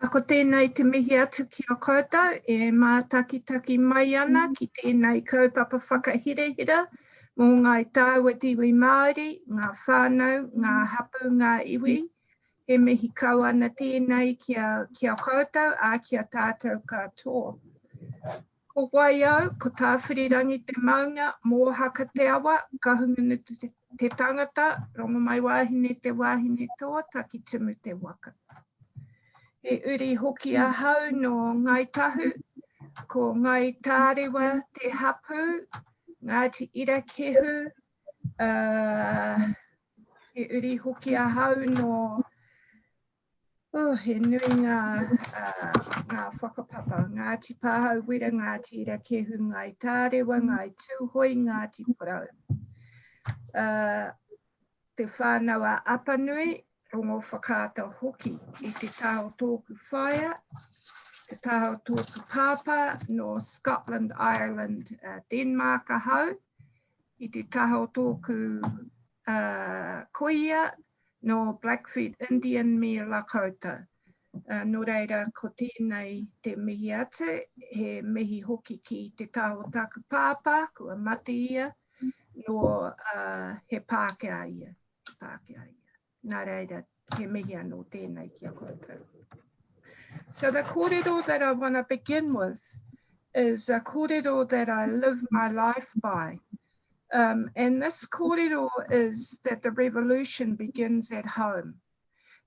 Ako tēnei te mihi atu ki a koutou, e mātaki mai ana ki tēnei kaupapa whakahirehira mō ngai tāua tiwi Māori, ngā whānau, ngā hapu, ngā iwi. He mihi kau ana tēnei ki a koutou, a ki a tātou katoa. Ko wai au, ko tāwhirirangi te maunga, mō haka te awa, ka hungunu te tangata, rongo mai wāhine te wāhine toa, taki timu te waka. He uri hoki a hau no ngai tahu, ko ngai tārewa te hapu, Ngāti ira kehu, he uri hoki a hau no, he nui ngā whakapapa, Ngāti pāhau wera, Ngāti ira kehu, ngai tārewa, ngai tūhoi, Ngāti porau. Te whānau a Apanui, rongo whakāta hoki i te taho tōku whaia, te taho tōku pāpā no Scotland, Ireland, Denmark a hau, i te taho tōku Kutia no Blackfeet Indian me Lakota. No reira ko tēnei te mihi atu, he mihi hoki ki te taho taku pāpā, kua mati ia, no he Pākehā ia. Nā reira, he mihi anō tēnei ki a koutou. So the kōrero that I want to begin with is a kōrero that I live my life by. And this kōrero is that the revolution begins at home.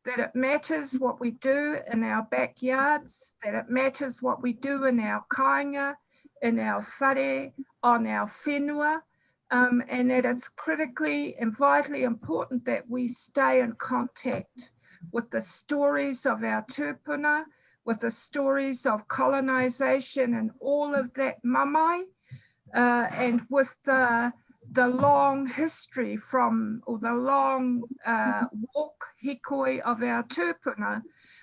That it matters what we do in our backyards, that it matters what we do in our kāinga, in our whare, on our whenua, and that it's critically and vitally important that we stay in contact with the stories of our tūpuna, with the stories of colonisation and all of that mamai, and with the long history from, or the long walk hikoi of our tūpuna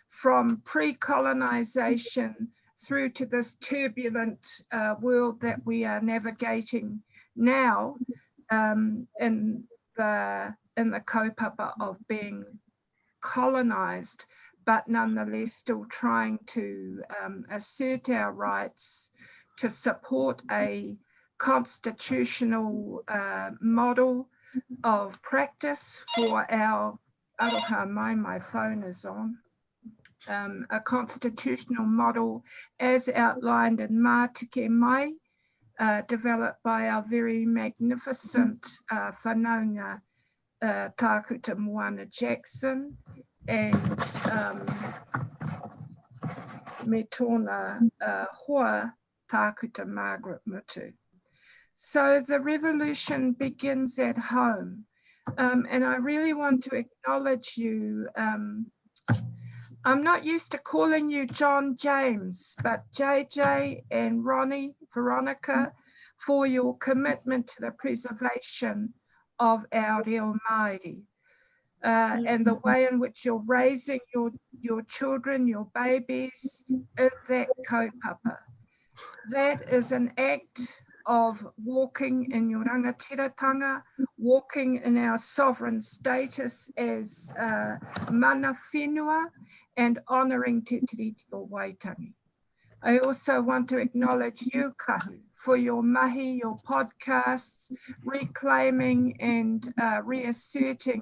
from pre-colonisation through to this turbulent world that we are navigating now, in the kaupapa of being colonised, but nonetheless still trying to assert our rights, to support a constitutional model of practice for our, aroha mai, my phone is on, a constitutional model as outlined in Mātike Mai, developed by our very magnificent whanaunga Tākuta Moana Jackson and me tōna hoa Tākuta Margaret Mutu. So the revolution begins at home, and I really want to acknowledge you. I'm not used to calling you John James, but JJ and Ronnie, Veronica, for your commitment to the preservation of our reo Māori, and the way in which you're raising your children, your babies, in that kaupapa. That is an act of walking in your rangatiratanga, walking in our sovereign status as mana whenua, and honouring Te Tiriti o Waitangi. I also want to acknowledge you, Kahu, for your mahi, your podcasts, reclaiming and reasserting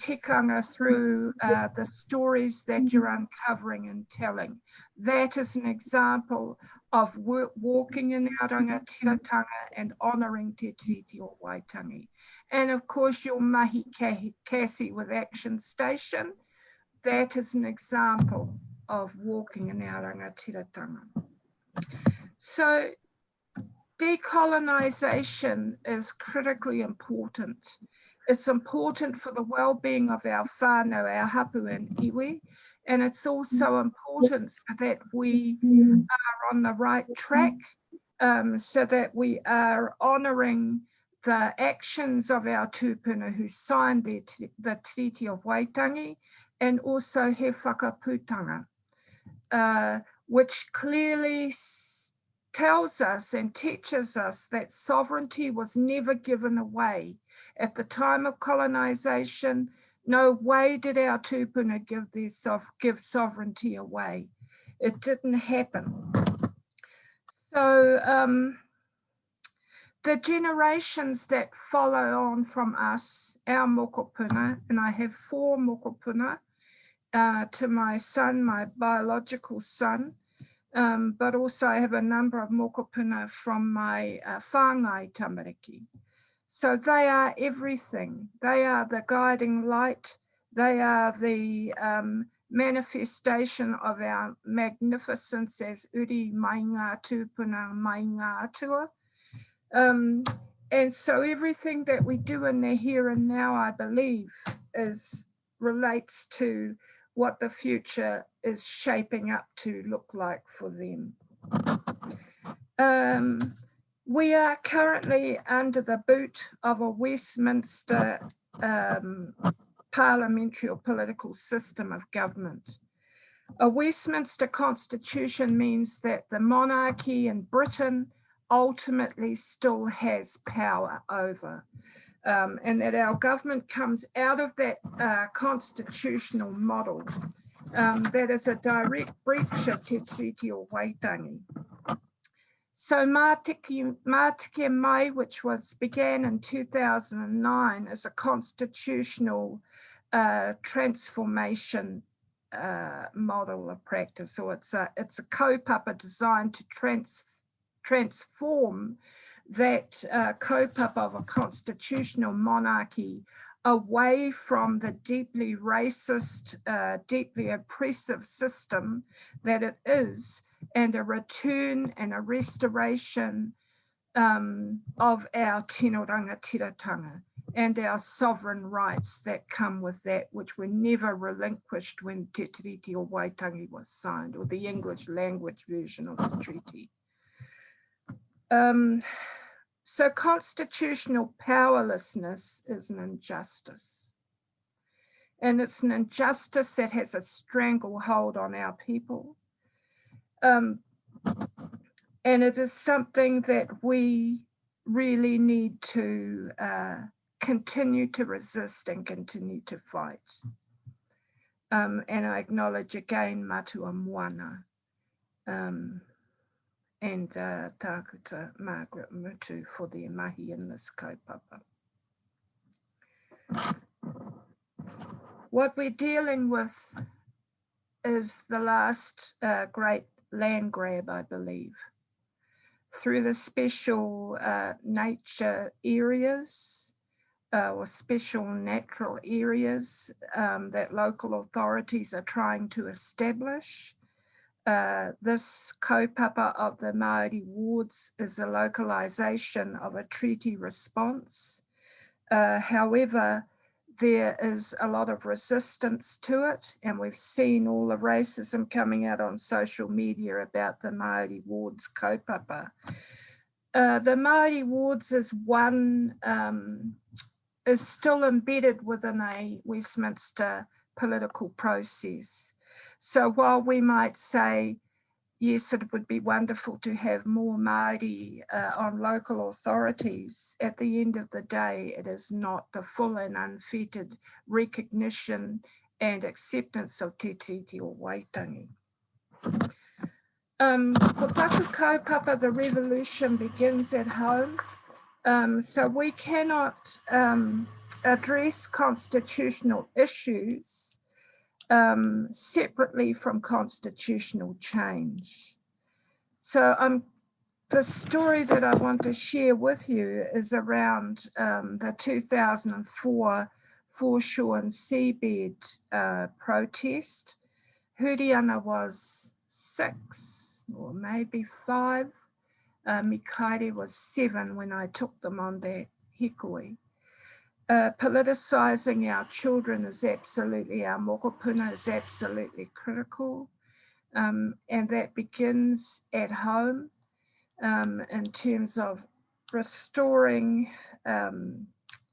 tikanga through the stories that you're uncovering and telling. That is an example of walking in our rangatiratanga and honouring Te Tiriti o Waitangi. And of course, your mahi Kassie with ActionStation. That is an example of walking in our rangatiratanga. So decolonisation is critically important. It's important for the well-being of our whānau, our hapu and iwi, and it's also important so that we are on the right track, so that we are honouring the actions of our tūpuna who signed the Treaty of Waitangi, and also he whakaputanga, which clearly tells us and teaches us that sovereignty was never given away. At the time of colonisation, no way did our tūpuna give sovereignty away. It didn't happen. So the generations that follow on from us, our mokopuna, and I have 4 mokopuna to my son, my biological son, but also I have a number of mokopuna from my whāngai tamariki. So they are everything. They are the guiding light. They are the manifestation of our magnificence as uri mai ngā tūpuna mai ngā atua. And so everything that we do in the here and now, I believe, relates to what the future is shaping up to look like for them. We are currently under the boot of a Westminster parliamentary or political system of government. A Westminster constitution means that the monarchy in Britain ultimately still has power over, and that our government comes out of that constitutional model that is a direct breach of Te Tiriti o Waitangi. So Mātike Mai, which began in 2009 as a constitutional transformation model of practice, or it's a kaupapa designed to transform that kaupapa of a constitutional monarchy away from the deeply racist, deeply oppressive system that it is, and a return and a restoration of our tino rangatiratanga and our sovereign rights that come with that, which were never relinquished when Te Tiriti o Waitangi was signed, or the English language version of the treaty. So constitutional powerlessness is an injustice. And it's an injustice that has a stranglehold on our people. And it is something that we really need to continue to resist and continue to fight. And I acknowledge again Matua Moana and Tākuta Margaret Mutu for their mahi in this kaupapa. What we're dealing with is the last great land grab, I believe, through the special nature areas or special natural areas that local authorities are trying to establish. This kaupapa of the Māori wards is a localisation of a treaty response. However, there is a lot of resistance to it, and we've seen all the racism coming out on social media about the Māori wards kaupapa. The Māori wards is still embedded within a Westminster political process. So while we might say, yes, it would be wonderful to have more Māori on local authorities, at the end of the day, it is not the full and unfettered recognition and acceptance of Te Tiriti o Waitangi. Ko taku kaupapa, the revolution begins at home. So we cannot address constitutional issues separately from constitutional change. So the story that I want to share with you is around the 2004 foreshore and seabed protest. Huriana was 6 or maybe 5. Mikaere was 7 when I took them on that hikoi. Politicising our children is absolutely, our mokopuna is absolutely critical. And that begins at home in terms of restoring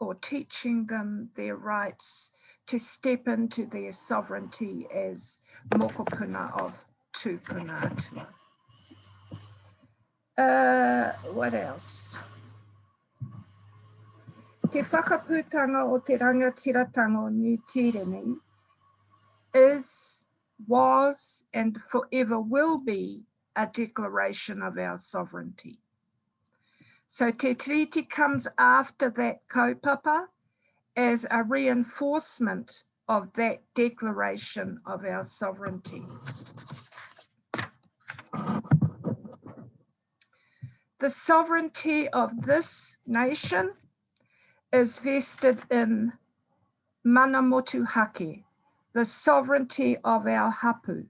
or teaching them their rights to step into their sovereignty as mokopuna of tūpuna atua. What else? Te whakaputanga o te rangatiratanga o New Tiriti is was and forever will be a declaration of our sovereignty. So Te Tiriti comes after that kaupapa as a reinforcement of that declaration of our sovereignty. The sovereignty of this nation is vested in mana motu hake, the sovereignty of our hapu.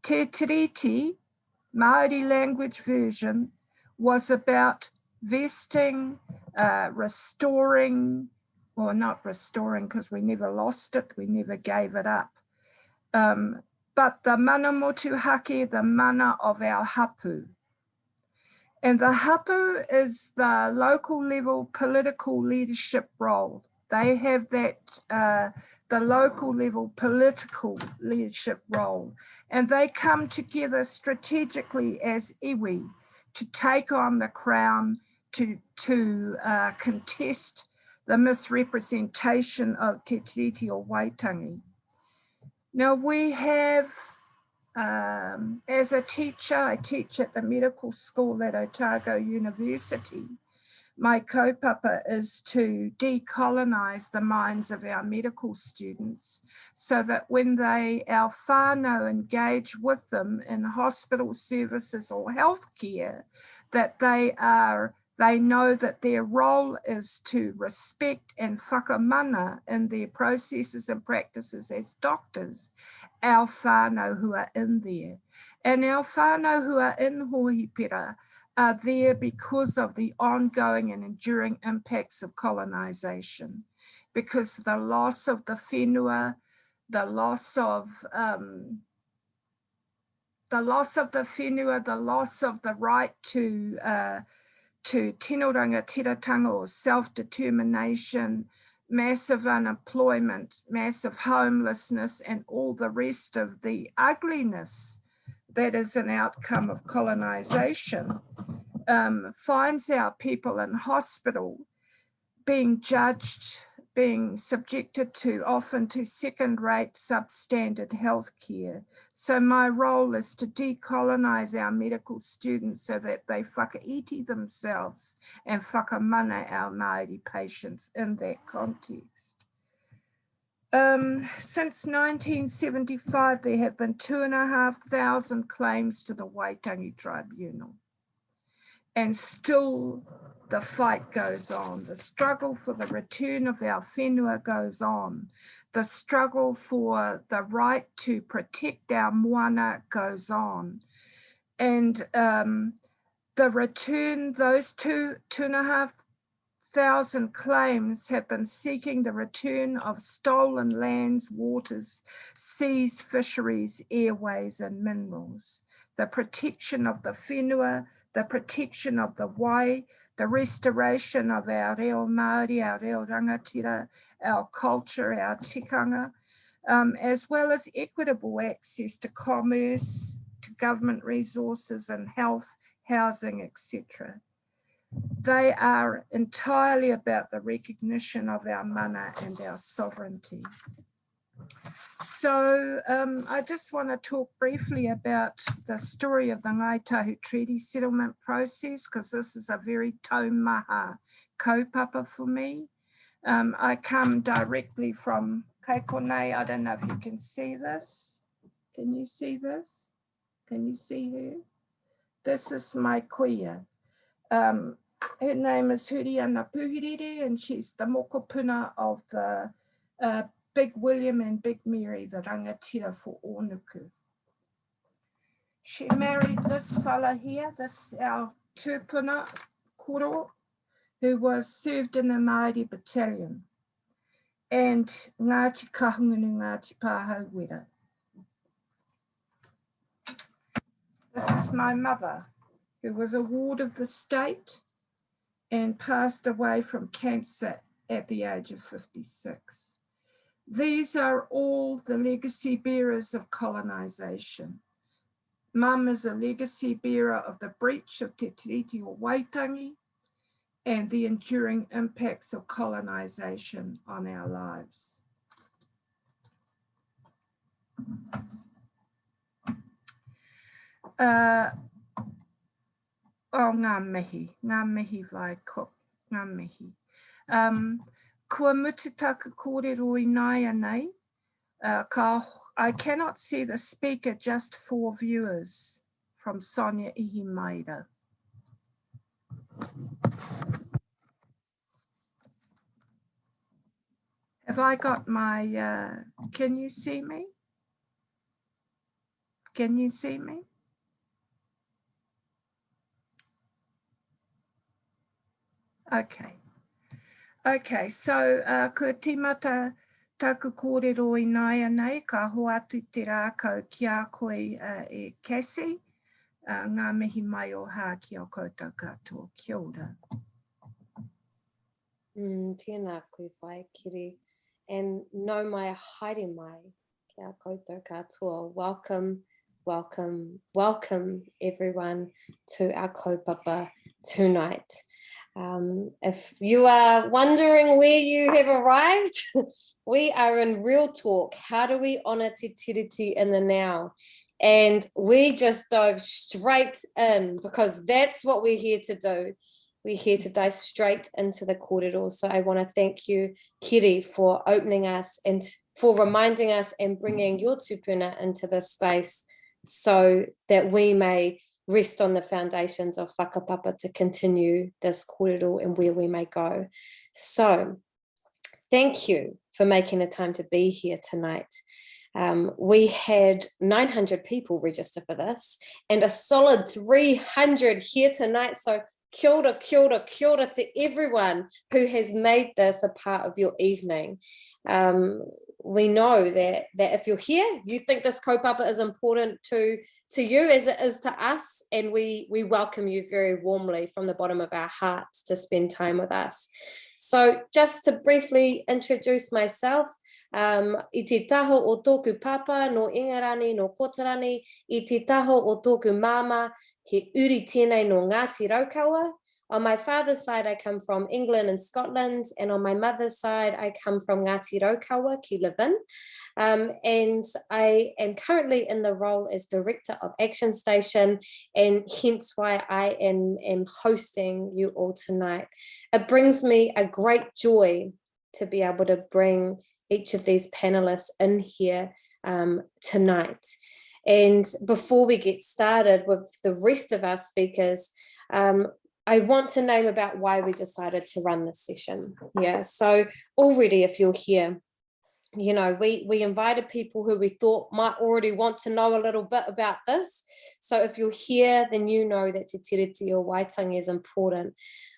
Te Tiriti, Māori language version, was about vesting, restoring, well, not restoring because we never lost it, we never gave it up. But the mana motu hake, the mana of our hapu. And the hapu is the local level political leadership role. They have that, the local level political leadership role. And they come together strategically as iwi to take on the crown, to contest the misrepresentation of Te Tiriti or Waitangi. Now we have, as a teacher, I teach at the medical school at Otago University. My kaupapa is to decolonise the minds of our medical students so that when our whānau engage with them in hospital services or healthcare, that they know that their role is to respect and whakamana in their processes and practices as doctors, our whānau who are in there. And our whānau who are in Hohipera are there because of the ongoing and enduring impacts of colonisation, because the loss of the whenua, the loss of the right to tino rangatiratanga or self-determination, massive unemployment, massive homelessness, and all the rest of the ugliness that is an outcome of colonisation, finds our people in hospital being judged, being subjected to often to second-rate substandard health care. So my role is to decolonise our medical students so that they whakaiti themselves and whakamana our Māori patients in that context. Since 1975, there have been 2,500 claims to the Waitangi Tribunal. And still the fight goes on. The struggle for the return of our whenua goes on. The struggle for the right to protect our moana goes on. And the return, those 2,500 claims have been seeking the return of stolen lands, waters, seas, fisheries, airways, and minerals. The protection of the whenua, the protection of the wai, the restoration of our reo Māori, our reo rangatira, our culture, our tikanga, as well as equitable access to commerce, to government resources and health, housing, etc. They are entirely about the recognition of our mana and our sovereignty. So I just want to talk briefly about the story of the Ngai Tahu Treaty settlement process, because this is a very taumaha kaupapa for me. I come directly from Kaikonei. I don't know if you can see this. Can you see this? Can you see her? This is my kuia. Her name is Huriana Puhiriri, and she's the mokopuna of the Big William and Big Mary, the rangatira for Onuku. She married this fella here, this our tūpuna koro, who was served in the Māori battalion, and Ngāti Kahungunu Ngāti Pāhau Wera. This is my mother, who was a ward of the state and passed away from cancer at the age of 56. These are all the legacy bearers of colonisation. Mum is a legacy bearer of the breach of Te Tiriti or Waitangi and the enduring impacts of colonisation on our lives. ngā mihi vai ko, ngā mihi. Kua mutu taku kōrero I nai anei. I cannot see the speaker, just 4 viewers from Sonia Ihimaira. Have I got my, can you see me? Can you see me? Okay. Okay, so kua tīmata taku kōrero I nai anei, ka hoa atu te rākau ki a koe e Kassie, ngā mihi mai o hā ki o koutou katoa. Kia ora. Tēnā koe whai, Keri. And no mai haere mai ki a koutou katoa. Welcome, welcome, welcome everyone to our kaupapa tonight. If you are wondering where you have arrived, we are in Real Talk. How do we honour Te Tiriti in the now? And we just dove straight in because that's what we're here to do. We're here to dive straight into the kōrero. So I want to thank you, Keri, for opening us and for reminding us and bringing your tupuna into this space so that we may rest on the foundations of whakapapa to continue this kōrero and where we may go. So thank you for making the time to be here tonight. We had 900 people register for this and a solid 300 here tonight. So kia ora, kia ora, kia ora to everyone who has made this a part of your evening. We know that if you're here, you think this kaupapa is important to you as it is to us, and we welcome you very warmly from the bottom of our hearts to spend time with us. So just to briefly introduce myself, I te taho o tōku papa no Ingarani no Kotarani, I te taho o tōku mama he uri tēnei no Ngāti Raukawa. On my father's side, I come from England and Scotland, and on my mother's side, I come from Ngāti Raukawa, ki Levin. And I am currently in the role as Director of ActionStation, and hence why I am hosting you all tonight. It brings me a great joy to be able to bring each of these panelists in here tonight. And before we get started with the rest of our speakers, I want to name about why we decided to run this session. Yeah, so already if you're here, you know, we invited people who we thought might already want to know a little bit about this. So if you're here, then you know that Te Tiriti or Waitangi is important.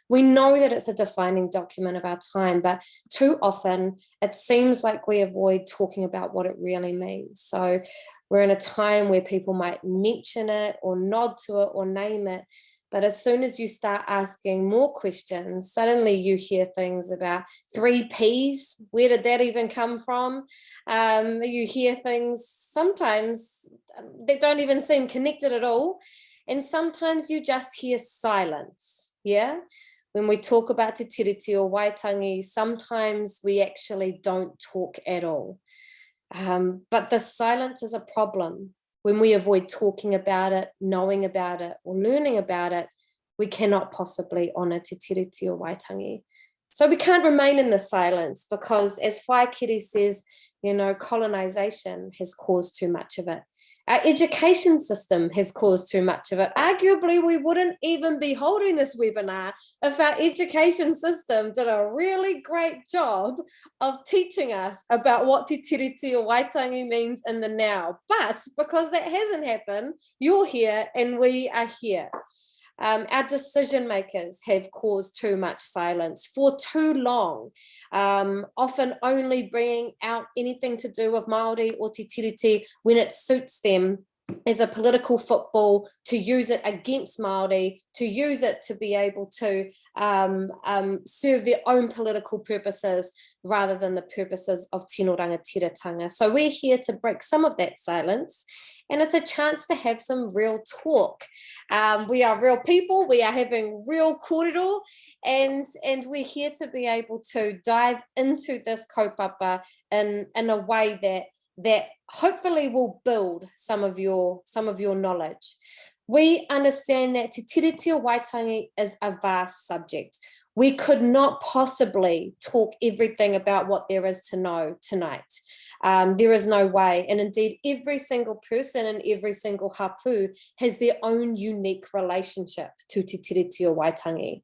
We know that it's a defining document of our time, but too often it seems like we avoid talking about what it really means. So we're in a time where people might mention it or nod to it or name it, but as soon as you start asking more questions, suddenly you hear things about 3 Ps. Where did that even come from? You hear things sometimes that don't even seem connected at all. And sometimes you just hear silence, yeah? When we talk about Te Tiriti or Waitangi, sometimes we actually don't talk at all. But the silence is a problem. When we avoid talking about it, knowing about it, or learning about it, we cannot possibly honour Te Tiriti or Waitangi. So we can't remain in the silence because, as Whai Keri says, you know, colonisation has caused too much of it. Our education system has caused too much of it. Arguably, we wouldn't even be holding this webinar if our education system did a really great job of teaching us about what Te Tiriti or Waitangi means in the now. But because that hasn't happened, you're here and we are here. Our decision makers have caused too much silence for too long, often only bringing out anything to do with Māori or Te Tiriti when it suits them as a political football, to use it against Māori, to use it to be able to serve their own political purposes rather than the purposes of tino rangatiratanga. So we're here to break some of that silence, and it's a chance to have some real talk. We are real people, we are having real kōrero, and we're here to be able to dive into this kaupapa in a way that hopefully will build some of your knowledge. We understand that Te Tiriti o Waitangi is a vast subject. We could not possibly talk everything about what there is to know tonight. There is no way. And indeed, every single person and every single hapu has their own unique relationship to Te Tiriti o Waitangi.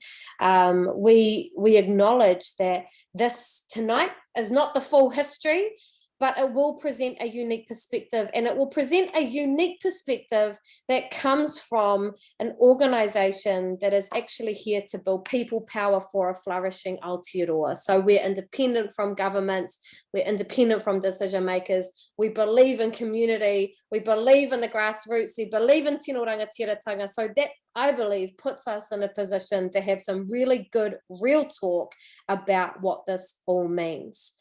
We acknowledge that this tonight is not the full history, but it will present a unique perspective, and it will present a unique perspective that comes from an organisation that is actually here to build people power for a flourishing Aotearoa. So we're independent from government, we're independent from decision makers, we believe in community, we believe in the grassroots, we believe in tino rangatiratanga. So that, I believe, puts us in a position to have some really good real talk about what this all means.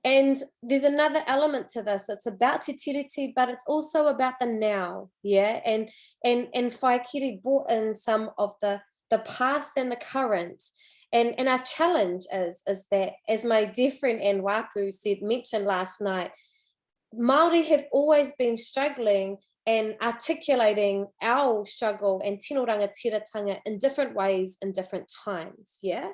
And there's another element to this. It's about Te Tiriti, but it's also about the now, yeah. And Keri brought in some of the past and the current. And our challenge is that, as my dear friend Anne Wapu mentioned last night, Māori have always been struggling and articulating our struggle and tino rangatiratanga in different ways in different times, yeah.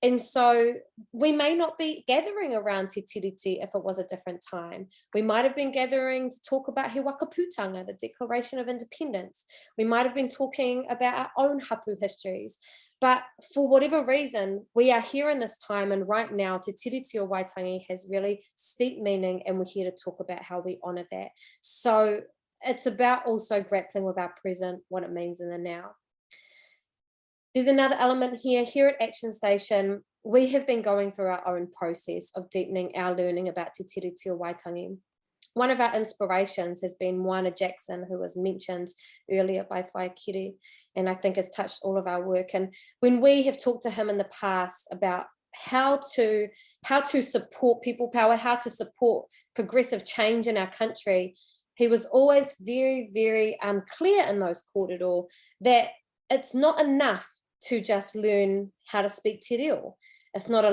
And so we may not be gathering around Te Tiriti if it was a different time. We might have been gathering to talk about He Wakaputanga, the Declaration of Independence. We might have been talking about our own hapu histories. But for whatever reason, we are here in this time, and right now, Te Tiriti o Waitangi has really steep meaning, and we're here to talk about how we honour that. So it's about also grappling with our present, what it means in the now. There's another element here. Here at ActionStation, we have been going through our own process of deepening our learning about Te Tiriti o Waitangi. One of our inspirations has been Moana Jackson, who was mentioned earlier by Keri, and I think has touched all of our work. And when we have talked to him in the past about how to support people power, how to support progressive change in our country, he was always very, very clear in those kōrero that it's not enough to just learn how to speak te reo. It's not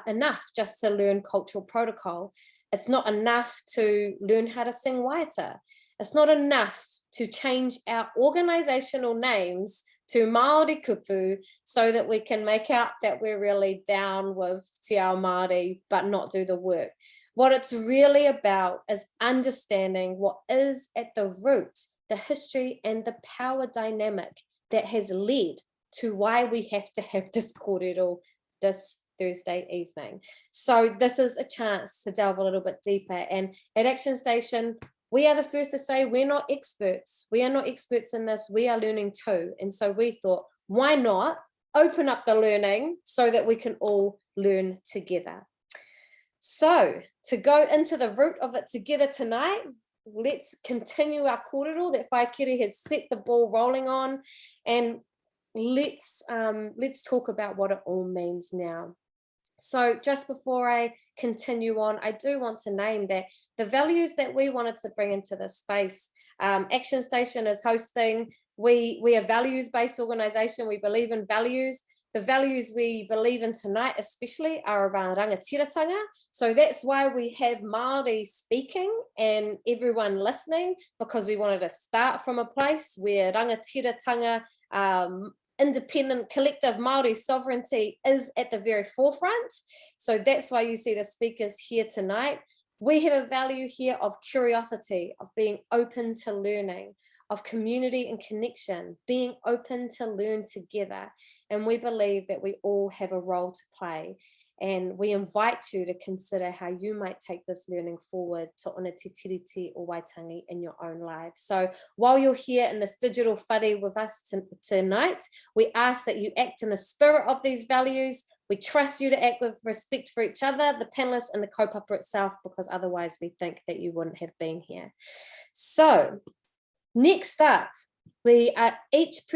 enough just to learn cultural protocol. It's not enough to learn how to sing waiata. It's not enough to change our organisational names to Māori kupu so that we can make out that we're really down with te ao Māori but not do the work. What it's really about is understanding what is at the root, the history and the power dynamic that has led to why we have to have this kōrero this Thursday evening. So this is a chance to delve a little bit deeper. And at ActionStation, we are the first to say we're not experts. We are not experts in this. We are learning too. And so we thought, why not open up the learning so that we can all learn together? So to go into the root of it together tonight, let's continue our kōrero that Keri has set the ball rolling on, and let's talk about what it all means now. So just before I continue on, I do want to name that the values that we wanted to bring into this space, ActionStation is hosting. We are a values-based organisation. We believe in values. The values we believe in tonight especially are around rangatiratanga. So that's why we have Māori speaking and everyone listening, because we wanted to start from a place where rangatiratanga, independent collective Māori sovereignty is at the very forefront. So that's why you see the speakers here tonight. We have a value here of curiosity, of being open to learning, of community and connection, being open to learn together. And we believe that we all have a role to play. And we invite you to consider how you might take this learning forward to ona Te Tiriti o Waitangi in your own lives. So while you're here in this digital whare with us tonight, we ask that you act in the spirit of these values. We trust you to act with respect for each other, the panelists and the kaupapa itself, because otherwise we think that you wouldn't have been here. So next up, we are each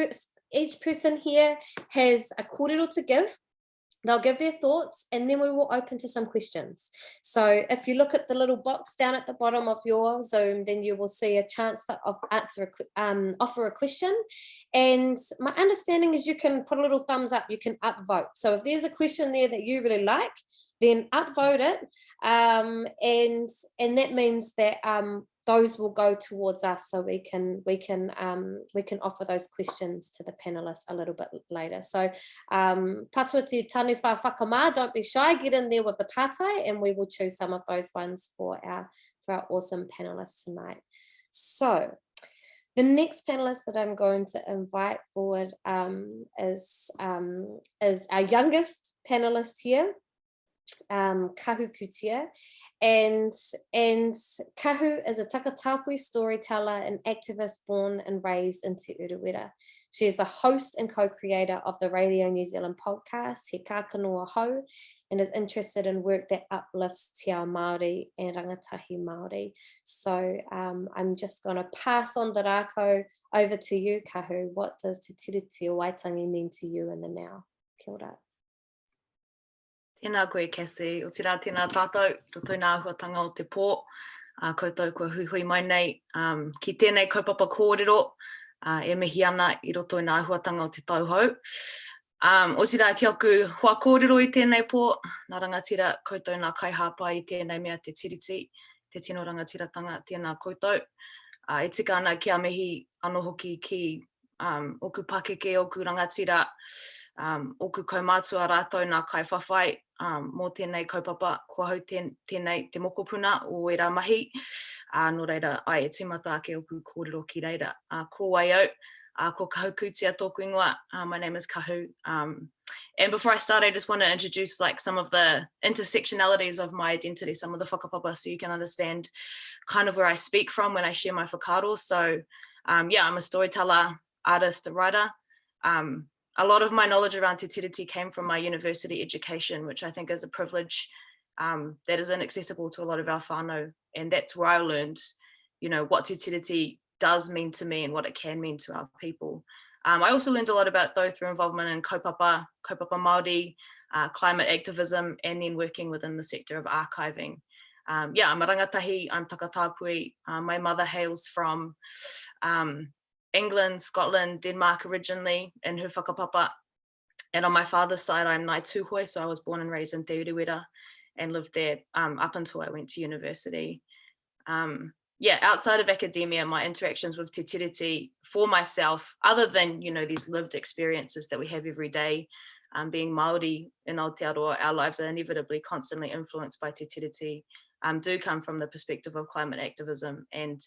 person here has a kōrero to give. They'll give their thoughts, and then we will open to some questions. So if you look at the little box down at the bottom of your Zoom, then you will see a chance to offer a question. And my understanding is you can put a little thumbs up, you can upvote. So if there's a question there that you really like, then upvote it. And that means that those will go towards us, so we can offer those questions to the panelists a little bit later. So patua te tanu wha whakamā, don't be shy, get in there with the pātai, and we will choose some of those ones for our awesome panelists tonight. So the next panelist that I'm going to invite forward is our youngest panelist here, Kahu Kutia, and Kahu is a takatapui storyteller and activist born and raised in Te Urewera. She is the host and co-creator of the Radio New Zealand podcast He Kākanoa Hau, and is interested in work that uplifts te ao Māori and rangatahi Māori. So I'm just going to pass on the rākau over to you, Kahu. What does Te Tiriti o Waitangi mean to you in the now? Kia ora. Tēnā koe, Kassie. O te rā, tēnā tātou, roto nā huatanga o te pō. Koutou kua hui mai nei. Ki tēnei kaupapa kōrero, e mihi ana I roto nā huatanga o te tauhou. O te rā, ki aku hoa kōrero I tēnei pō, nā rangatira koutou nā kaihāpai I tēnei mea te tiriti, te tino rangatiratanga, tēnā koutou. E tika ana kia mihi anō hoki ki oku pakeke, oku rangatira, oku kaumātua rātou nā kaiwhawhai, mō tēnei kaupapa, kua hau tēnei te mokopuna o e rā mahi. Nō reira, ai e tīmata ake oku kōrero ki reira. Ko wai au, ko Kahu Kutia tōku ingoa. My name is Kahu. And before I start, I just want to introduce like some of the intersectionalities of my identity, some of the whakapapa, so you can understand kind of where I speak from when I share my whakaaro. So yeah, I'm a storyteller, artist, a writer. A lot of my knowledge around Te Tiriti came from my university education, which I think is a privilege that is inaccessible to a lot of our whānau. And that's where I learned, you know, what Te Tiriti does mean to me and what it can mean to our people. I also learned a lot about though through involvement in kaupapa Māori, climate activism, and then working within the sector of archiving. Yeah, I'm a rangatahi, I'm takatapui. My mother hails from England, Scotland, Denmark originally in her whakapapa. And on my father's side, I'm Ngāi Tūhoi, so I was born and raised in Te Urewera and lived there up until I went to university. Yeah, outside of academia, my interactions with Te Tiriti for myself, other than, you know, these lived experiences that we have every day, being Māori in Aotearoa, our lives are inevitably constantly influenced by Te Tiriti, do come from the perspective of climate activism. And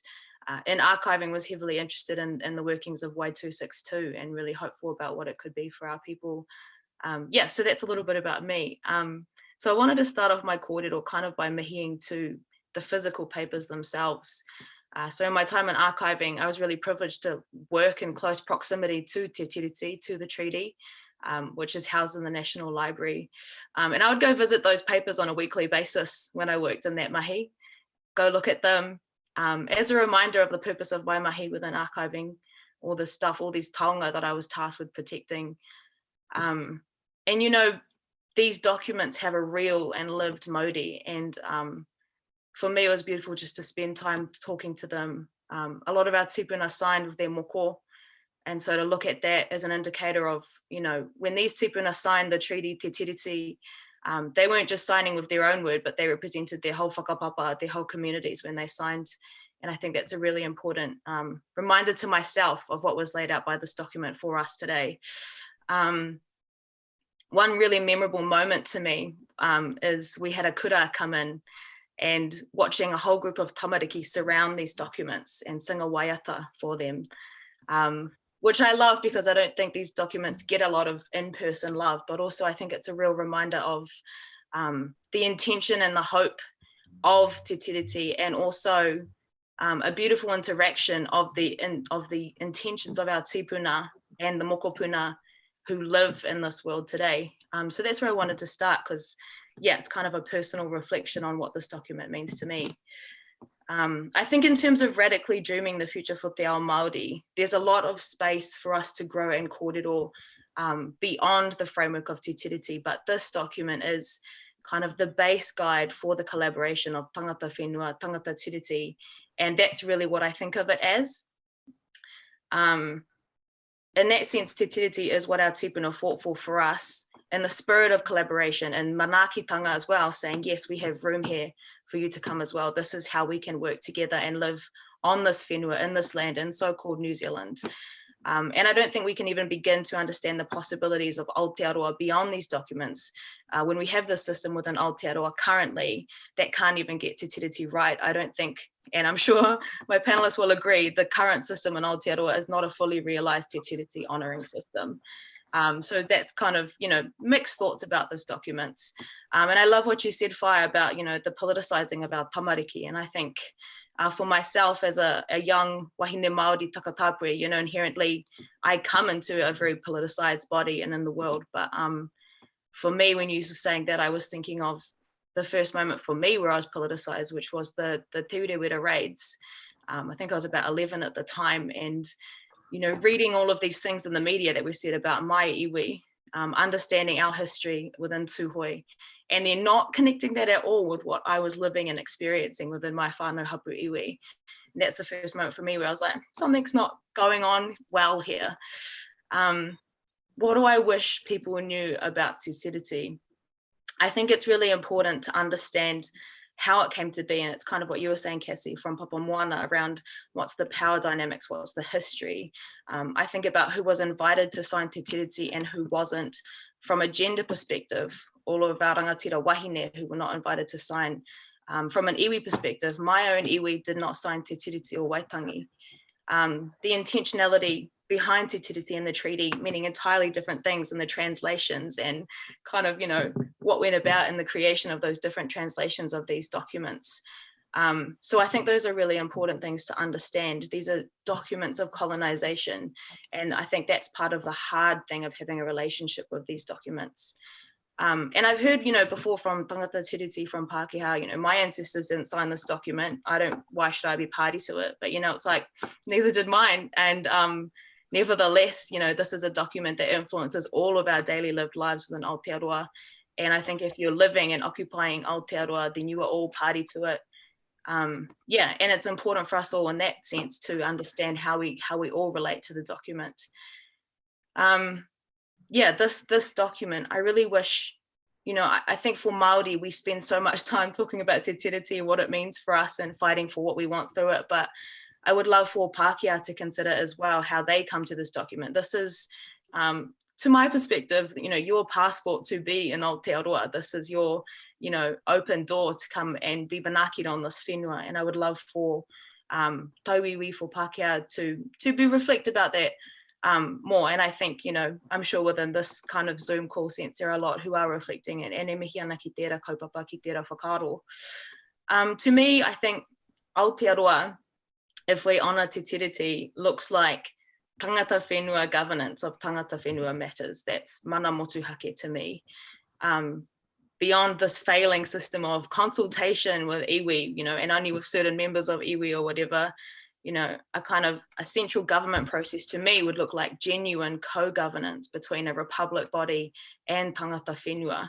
in archiving was heavily interested in the workings of Y262 and really hopeful about what it could be for our people. Yeah, so that's a little bit about me. So I wanted to start off my kōrero kind of by mihiing to the physical papers themselves. So in my time in archiving, I was really privileged to work in close proximity to Te Tiriti, to the treaty, which is housed in the National Library. And I would go visit those papers on a weekly basis when I worked in that mahi, go look at them, as a reminder of the purpose of my mahi within archiving, all this stuff, all these taonga that I was tasked with protecting. And you know, these documents have a real and lived mauri, and for me it was beautiful just to spend time talking to them. A lot of our tipuna signed with their moko, and so to look at that as an indicator of, you know, when these tipuna signed the treaty Te Tiriti, they weren't just signing with their own word, but they represented their whole whakapapa, their whole communities when they signed. And I think that's a really important reminder to myself of what was laid out by this document for us today. One really memorable moment to me is we had a kura come in and watching a whole group of tamariki surround these documents and sing a waiata for them, which I love because I don't think these documents get a lot of in-person love, but also I think it's a real reminder of the intention and the hope of Te Tiriti, and also a beautiful interaction of the intentions of our tipuna and the mokopuna who live in this world today. So that's where I wanted to start, because yeah, it's kind of a personal reflection on what this document means to me. I think in terms of radically dreaming the future for te ao Māori, there's a lot of space for us to grow and kōrero beyond the framework of Te Tiriti, but this document is kind of the base guide for the collaboration of tangata whenua, tangata tiriti, and that's really what I think of it as. In that sense, Te Tiriti is what our tipuna fought for us, in the spirit of collaboration and manaakitanga as well, saying, yes, we have room here for you to come as well. This is how we can work together and live on this whenua, in this land, in so-called New Zealand. And I don't think we can even begin to understand the possibilities of Aotearoa beyond these documents when we have this system within Aotearoa currently that can't even get Te Tiriti right. I don't think, and I'm sure my panelists will agree, the current system in Aotearoa is not a fully realised Te Tiriti honouring system. So that's kind of, mixed thoughts about this document. And I love what you said, Whai, about, the politicising of our tamariki. And I think for myself as a young wahine Māori takatapue, inherently I come into a very politicised body and in the world. But for me, when you were saying that, I was thinking of the first moment for me where I was politicised, which was the Te Tiriti raids. I think I was about 11 at the time, and reading all of these things in the media that we said about my iwi, understanding our history within Tawhai, and then not connecting that at all with what I was living and experiencing within my whānau hapu iwi. And that's the first moment for me where I was like, something's not going on well here. What do I wish people knew about Te Tiriti? I think it's really important to understand how it came to be, and it's kind of what you were saying, Kassie, from Papa Moana, around what's the power dynamics, what's the history. I think about who was invited to sign Te Tiriti and who wasn't. From a gender perspective, all of our rangatira wahine who were not invited to sign. From an iwi perspective, my own iwi did not sign Te Tiriti or Waitangi. The intentionality behind Te Tiriti and the treaty meaning entirely different things in the translations, and kind of, what went about in the creation of those different translations of these documents. So I think those are really important things to understand. These are documents of colonization, and I think that's part of the hard thing of having a relationship with these documents. And I've heard, before from tangata tiriti from Pākehā, my ancestors didn't sign this document. Why should I be party to it? But, it's like, neither did mine. And nevertheless, this is a document that influences all of our daily lived lives within Aotearoa. And I think if you're living and occupying Aotearoa, then you are all party to it. And it's important for us all in that sense to understand how we all relate to the document. This document, I really wish, I think for Māori, we spend so much time talking about Te Tiriti and what it means for us and fighting for what we want through it. But I would love for Pākehā to consider as well how they come to this document. This is, to my perspective, your passport to be in Aotearoa. This is your, open door to come and be manakira on this whenua. And I would love for tauiwi, for Pākehā to be reflect about that more. And I think, I'm sure within this kind of Zoom call sense, there are a lot who are reflecting, and e mihi ana ki tērā kaupapa, ki tērā whakaaro. To me, I think Aotearoa, if we honour Te Tiriti, looks like tangata whenua governance of tangata whenua matters. That's mana motuhake to me. Beyond this failing system of consultation with iwi, and only with certain members of iwi or whatever, a central government process to me would look like genuine co-governance between a republic body and tangata whenua.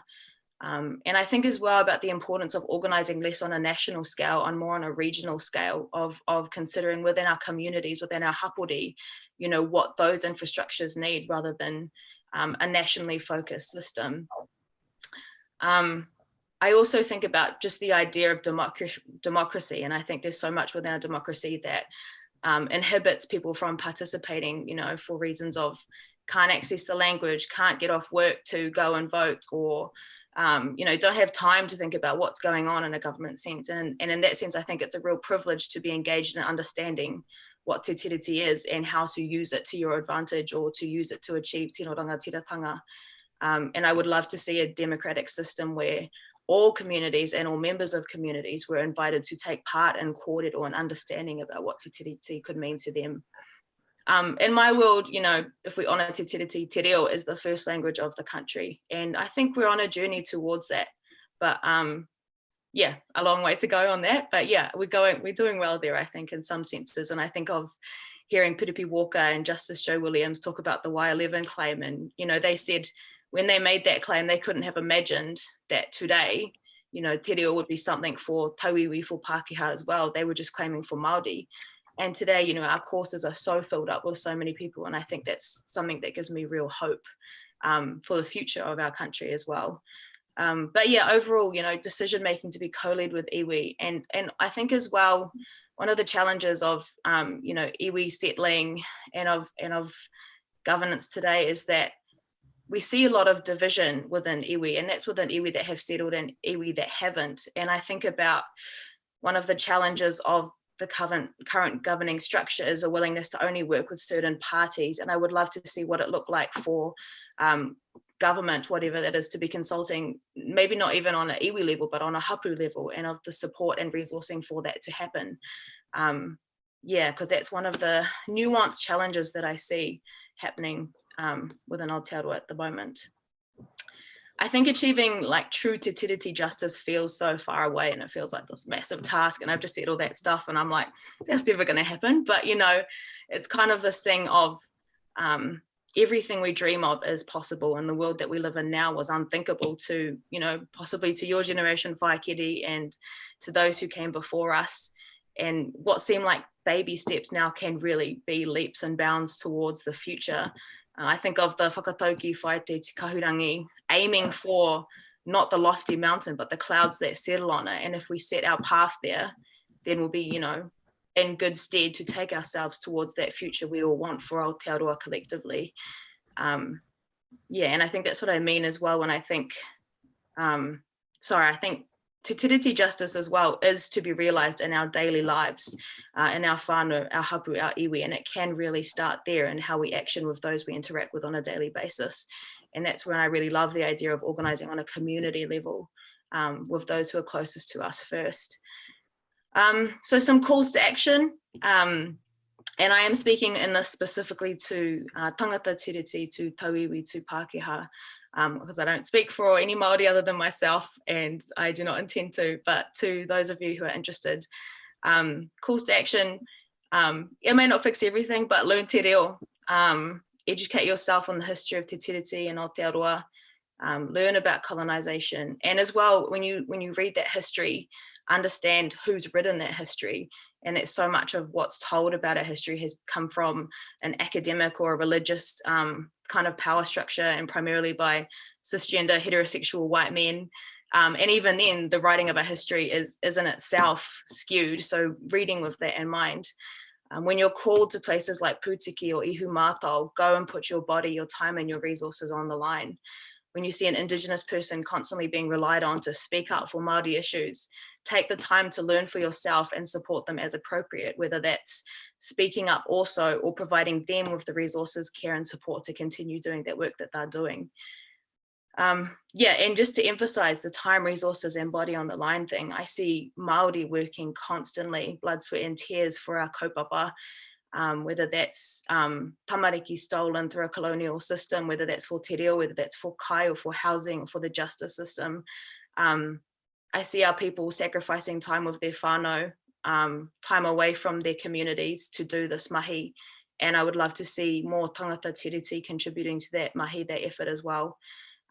And I think as well about the importance of organising less on a national scale, on more on a regional scale, of considering within our communities, within our hapori, what those infrastructures need rather than a nationally focused system. I also think about just the idea of democracy, and I think there's so much within our democracy that inhibits people from participating, for reasons of can't access the language, can't get off work to go and vote, or don't have time to think about what's going on in a government sense. And in that sense, I think it's a real privilege to be engaged in understanding what Te Tiriti is and how to use it to your advantage or to use it to achieve tino rangatiratanga. And I would love to see a democratic system where all communities and all members of communities were invited to take part in kōrero and understanding about what Te Tiriti could mean to them. In my world, if we honour Te Tiriti, Te Reo is the first language of the country. And I think we're on a journey towards that. But a long way to go on that. But we're doing well there, I think, in some senses. And I think of hearing Piripi Walker and Justice Joe Williams talk about the Y11 claim. And, they said when they made that claim, they couldn't have imagined that today, Te Reo would be something for tauiwi, for Pākehā as well. They were just claiming for Māori. And today, our courses are so filled up with so many people. And I think that's something that gives me real hope for the future of our country as well. But yeah, overall, you know, decision making to be co-led with iwi, and I think as well, one of the challenges of you know, iwi settling and of governance today is that we see a lot of division within iwi, and that's within iwi that have settled and iwi that haven't. And I think about one of the challenges of the current governing structure is a willingness to only work with certain parties, and I would love to see what it looked like for government, whatever that is, to be consulting, maybe not even on an iwi level, but on a hapu level, and of the support and resourcing for that to happen. Yeah, because that's one of the nuanced challenges that I see happening within Aotearoa at the moment. I think achieving like true Te Tiriti justice feels so far away, and it feels like this massive task, and I've just said all that stuff and I'm like, that's never going to happen. But you know, it's kind of this thing of everything we dream of is possible, and the world that we live in now was unthinkable to, you know, possibly to your generation, Whai Keri, and to those who came before us. And what seemed like baby steps now can really be leaps and bounds towards the future. I think of the whakatauki whai te kahurangi, aiming for not the lofty mountain, but the clouds that settle on it. And if we set our path there, then we'll be, you know, in good stead to take ourselves towards that future we all want for Aotearoa collectively. Yeah, and I think that's what I mean as well when I think, I think Te Tiriti justice as well is to be realised in our daily lives, in our whānau, our hapu, our iwi, and it can really start there in how we action with those we interact with on a daily basis. And that's when I really love the idea of organising on a community level with those who are closest to us first. So some calls to action, and I am speaking in this specifically to tangata tiriti, to tauiwi, to Pākehā, because I don't speak for any Māori other than myself, and I do not intend to, but to those of you who are interested, calls to action, it may not fix everything, but learn te reo, educate yourself on the history of Te Tiriti and Aotearoa, learn about colonisation, and as well, when you read that history, understand who's written that history, and that so much of what's told about our history has come from an academic or a religious kind of power structure, and primarily by cisgender heterosexual white men. And even then, the writing of our history is in itself skewed. So reading with that in mind, when you're called to places like Pūtiki or Ihu Mātau, go and put your body, your time and your resources on the line. When you see an Indigenous person constantly being relied on to speak up for Māori issues, take the time to learn for yourself and support them as appropriate, whether that's speaking up also or providing them with the resources, care and support to continue doing that work that they're doing. Yeah, and just to emphasize the time, resources and body on the line thing, I see Māori working constantly, blood, sweat and tears for our kaupapa, whether that's tamariki stolen through a colonial system, whether that's for te reo, whether that's for kai or for housing or for the justice system. I see our people sacrificing time with their whānau, time away from their communities to do this mahi. And I would love to see more tangata tiriti contributing to that mahi, that effort as well.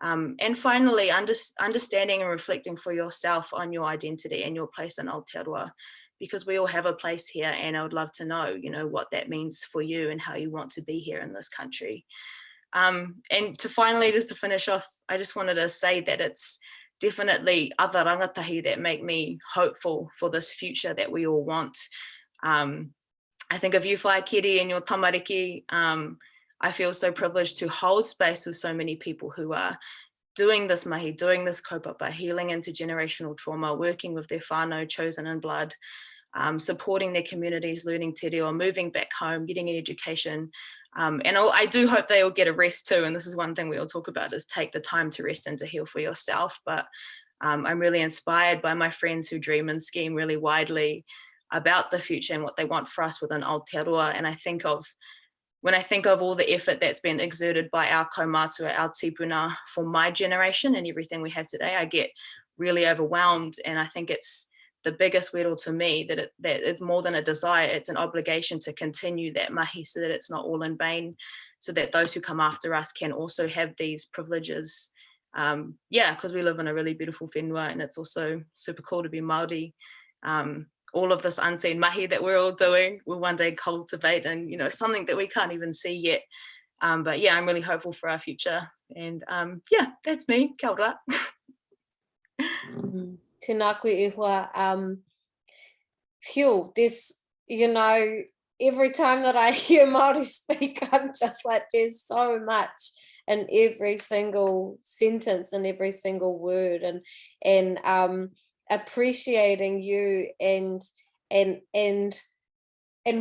And finally, understanding and reflecting for yourself on your identity and your place in Aotearoa, because we all have a place here, and I would love to know, you know, what that means for you and how you want to be here in this country. And to finally, just to finish off, I just wanted to say that it's definitely other rangatahi that make me hopeful for this future that we all want. I think of you, Whai Keri, and your tamariki. I feel so privileged to hold space with so many people who are doing this mahi, doing this kaupapa, healing intergenerational trauma, working with their whānau chosen in blood, supporting their communities, learning te reo, moving back home, getting an education. And I do hope they all get a rest too. And this is one thing we all talk about, is take the time to rest and to heal for yourself. But I'm really inspired by my friends who dream and scheme really widely about the future and what they want for us within Aotearoa. And when I think of all the effort that's been exerted by our kaumātua, our tipuna for my generation and everything we have today, I get really overwhelmed. And I think it's the biggest wero to me that it's more than a desire, it's an obligation to continue that mahi so that it's not all in vain, so that those who come after us can also have these privileges. Yeah, because we live in a really beautiful whenua, and it's also super cool to be Māori. All of this unseen mahi that we're all doing will one day cultivate, and you know, something that we can't even see yet. But yeah, I'm really hopeful for our future. And yeah, that's me. Kia ora. Tēnā koe ihoa. Phew, this, you know, every time that I hear Māori speak, I'm just like, there's so much in every single sentence and every single word, and appreciating you and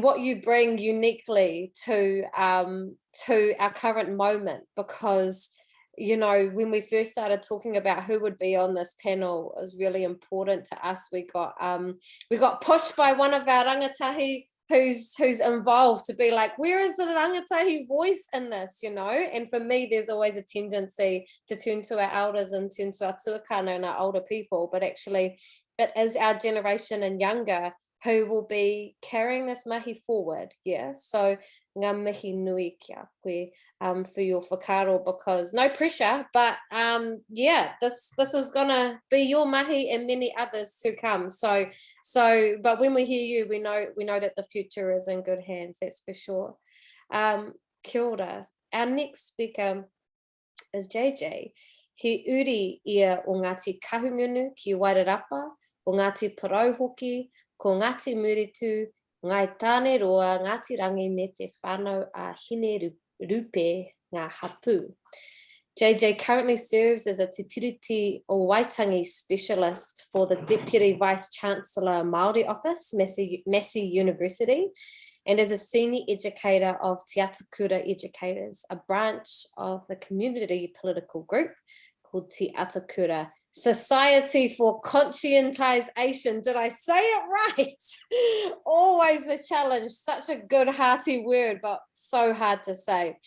what you bring uniquely to our current moment, because you know, when we first started talking about who would be on this panel, it was really important to us. We got pushed by one of our rangatahi who's involved to be like, where is the rangatahi voice in this, you know? And for me, there's always a tendency to turn to our elders and turn to our tuakana and our older people, but actually it is our generation and younger who will be carrying this mahi forward. Yeah, so ngā mihi nui kia koe for your whakaro, because no pressure, but yeah, this is gonna be your mahi and many others to come. So but when we hear you, we know that the future is in good hands, that's for sure. Kia ora. Our next speaker is JJ. He uri ia o Ngāti Kahungunu ki Wairarapa, o Ngāti Parau hoki, ko Ngāti Muritu, ngai tāne roa, Ngāti Rangi me te whānau a hine rupe ngā hapu. JJ currently serves as a Te Tiriti o Waitangi specialist for the Deputy Vice Chancellor Māori Office, Massey University, and as a senior educator of Te Atakura Educators, a branch of the community political group called Te Atakura Society for Conscientization. Did I say it right? Always the challenge. Such a good hearty word, but so hard to say.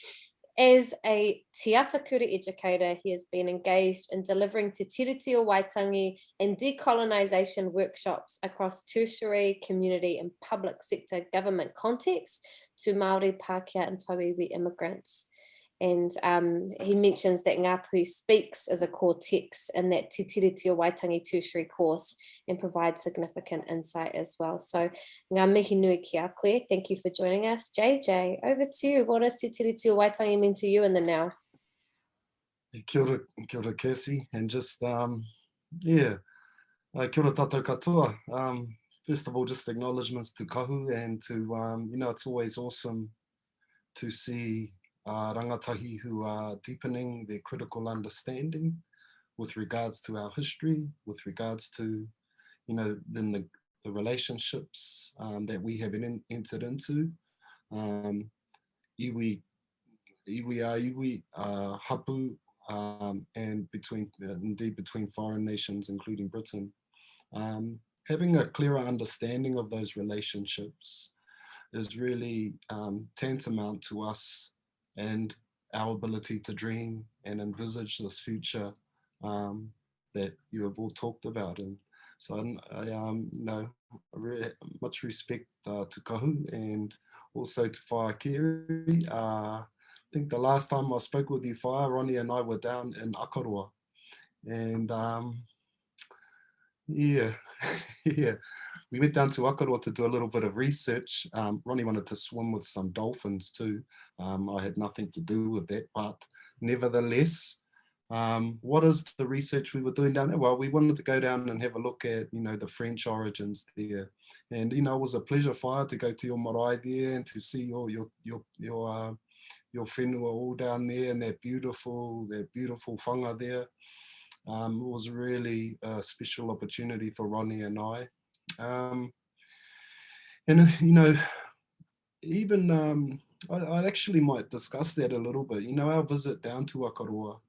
As a Te Atakura educator, he has been engaged in delivering Te Tiriti o Waitangi and decolonisation workshops across tertiary, community and public sector government contexts to Māori, Pākehā and Tauiwi immigrants. And he mentions that Ngāpuhi speaks as a core text in that Te Tiriti o Waitangi tertiary course and provides significant insight as well. So ngā mihi nui ki a koe. Thank you for joining us. JJ, over to you. What does Te Tiriti o Waitangi mean to you in the now? Kia ora Kassie, and just, yeah, kia ora tātou katoa. First of all, just acknowledgements to Kahu and to, you know, it's always awesome to see rangatahi who are deepening their critical understanding with regards to our history, with regards to, you know, then the relationships that we have entered into. Iwi a iwi, hapu, and between, indeed between foreign nations, including Britain. Having a clearer understanding of those relationships is really tantamount to us and our ability to dream and envisage this future that you have all talked about. And so I you know, really much respect to Kahu and also to Whaia Keri. I think the last time I spoke with you, Whaia, Ronnie and I were down in Akaroa, and yeah, yeah. We went down to Akaroa to do a little bit of research. Ronnie wanted to swim with some dolphins too. I had nothing to do with that, but nevertheless, what is the research we were doing down there? Well, we wanted to go down and have a look at, you know, the French origins there. And, you know, it was a pleasure, Whaia, to go to your marae there and to see your whenua all down there and that beautiful whanga there. It was really a special opportunity for Ronnie and I. And, you know, even I actually might discuss that a little bit. You know, our visit down to Akaroa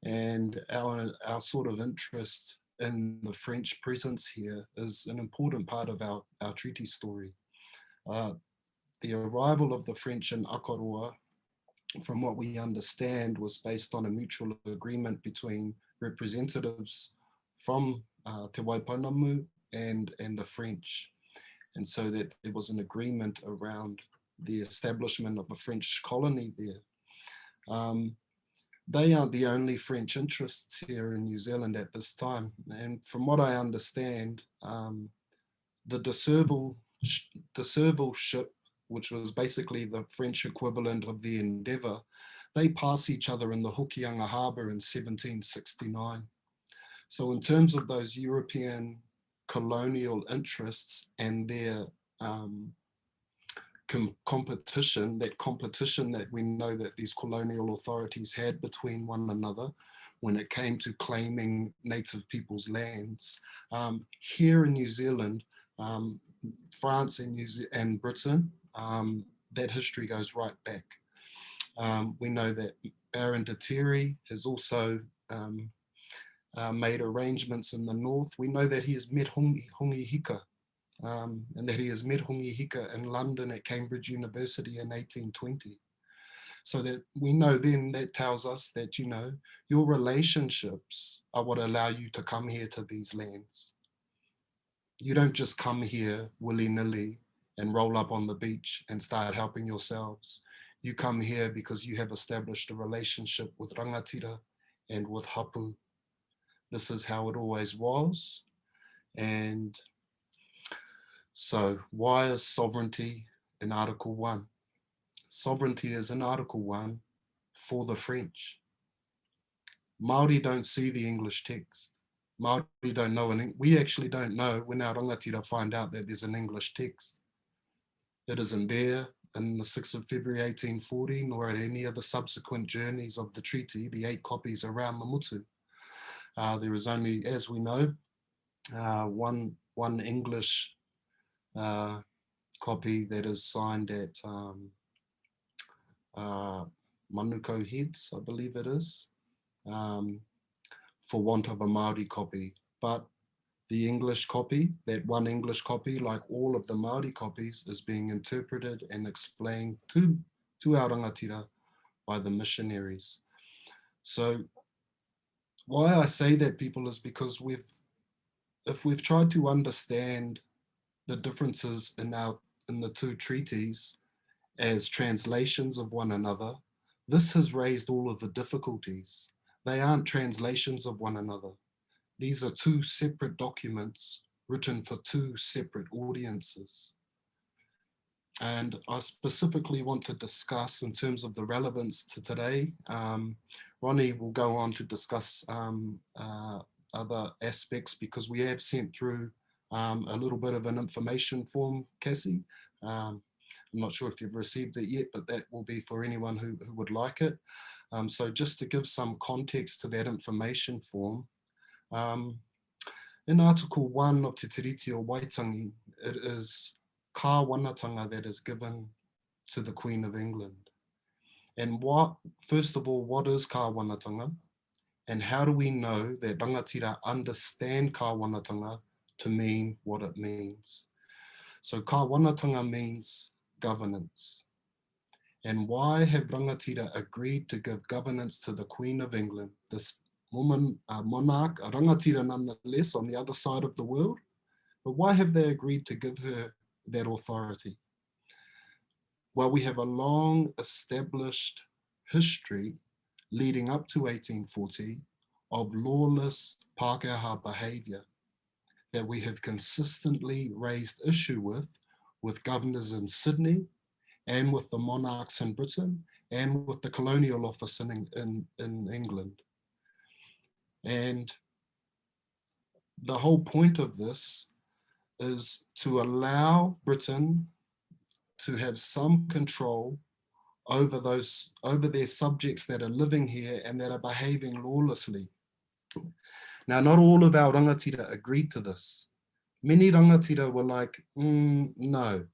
and our sort of interest in the French presence here is an important part of our treaty story. The arrival of the French in Akaroa, from what we understand, was based on a mutual agreement between representatives from Te Waipounamu and the French. And so that there was an agreement around the establishment of a French colony there. They aren't the only French interests here in New Zealand at this time. And from what I understand, the de Surville ship which was basically the French equivalent of the Endeavour, they pass each other in the Hokianga Harbour in 1769. So in terms of those European colonial interests and their competition that we know that these colonial authorities had between one another when it came to claiming native people's lands. Here in New Zealand, France and Britain, that history goes right back. We know that Baron Te Tiriti has also made arrangements in the north. We know that he has met Hongi Hika, and that he has met Hongi Hika in London at Cambridge University in 1820. So that we know then, that tells us that, you know, your relationships are what allow you to come here to these lands. You don't just come here willy-nilly and roll up on the beach and start helping yourselves. You come here because you have established a relationship with rangatira and with hapu. This is how it always was. And so why is sovereignty in Article 1? Sovereignty is in Article 1 for the French. Māori don't see the English text. Māori don't know, we actually don't know when our rangatira find out that there's an English text. It isn't there in the 6th of February 1840, nor at any of the subsequent journeys of the treaty, the 8 copies around the Mutu. There is only, as we know, one English copy that is signed at Manukau Heads, I believe it is, for want of a Māori copy. But the English copy, that one English copy, like all of the Māori copies, is being interpreted and explained to our rangatira by the missionaries. So why I say that, people, is because if we've tried to understand the differences in the 2 treaties as translations of one another, this has raised all of the difficulties. They aren't translations of one another. These are 2 separate documents written for 2 separate audiences. And I specifically want to discuss, in terms of the relevance to today, Ronnie will go on to discuss other aspects, because we have sent through a little bit of an information form, Kassie. I'm not sure if you've received it yet, but that will be for anyone who would like it. So just to give some context to that information form, in Article 1 of Te Tiriti o Waitangi, it is kāwanatanga that is given to the Queen of England. And first of all, what is kāwanatanga? And how do we know that rangatira understand kāwanatanga to mean what it means? So kāwanatanga means governance. And why have rangatira agreed to give governance to the Queen of England, this woman, monarch, a rangatira nonetheless, on the other side of the world? But why have they agreed to give her that authority? Well, we have a long established history leading up to 1840 of lawless Pākehā behaviour that we have consistently raised issue with governors in Sydney, and with the monarchs in Britain, and with the colonial office in England. And the whole point of this is to allow Britain to have some control over their subjects that are living here and that are behaving lawlessly. Now, not all of our rangatira agreed to this. Many rangatira were like, no.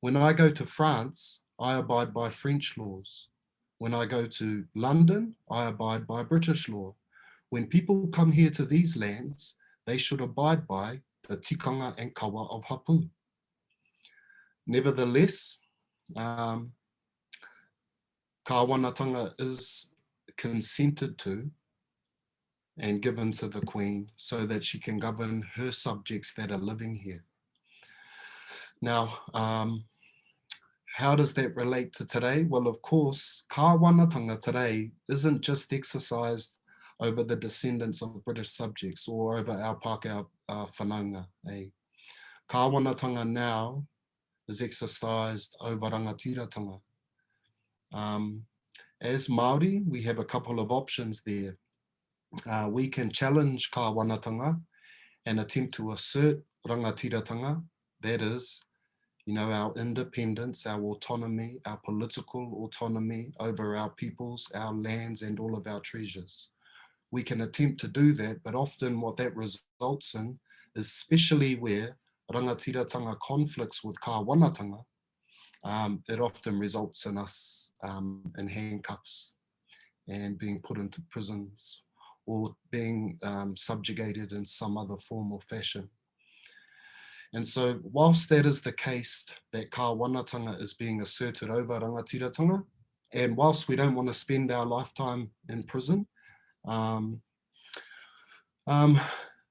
When I go to France, I abide by French laws. When I go to London, I abide by British law. When people come here to these lands, they should abide by the tikanga and kawa of hapu. Nevertheless, kāwanatanga is consented to and given to the Queen so that she can govern her subjects that are living here. Now, how does that relate to today? Well, of course, kāwanatanga today isn't just exercised over the descendants of British subjects or over our Pākehā whanaunga. Kāwanatanga now is exercised over rangatiratanga. As Māori, we have a couple of options there. We can challenge ka wanatanga and attempt to assert rangatiratanga, that is, our independence, our autonomy, our political autonomy over our peoples, our lands, and all of our treasures. We can attempt to do that, but often what that results in, especially where rangatiratanga conflicts with ka wanatanga, it often results in us in handcuffs and being put into prisons or being subjugated in some other form or fashion. And so whilst that is the case, that ka wanatanga is being asserted over rangatiratanga, and whilst we don't want to spend our lifetime in prison,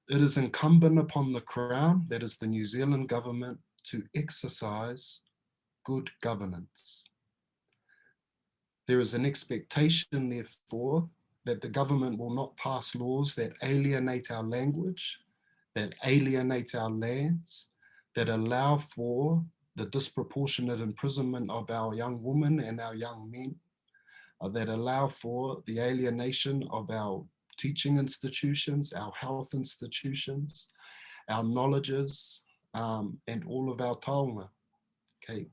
it is incumbent upon the Crown, that is the New Zealand government, to exercise good governance. There is an expectation, therefore, that the government will not pass laws that alienate our language, that alienate our lands, that allow for the disproportionate imprisonment of our young women and our young men, that allow for the alienation of our teaching institutions, our health institutions, our knowledges, and all of our taonga. Okay,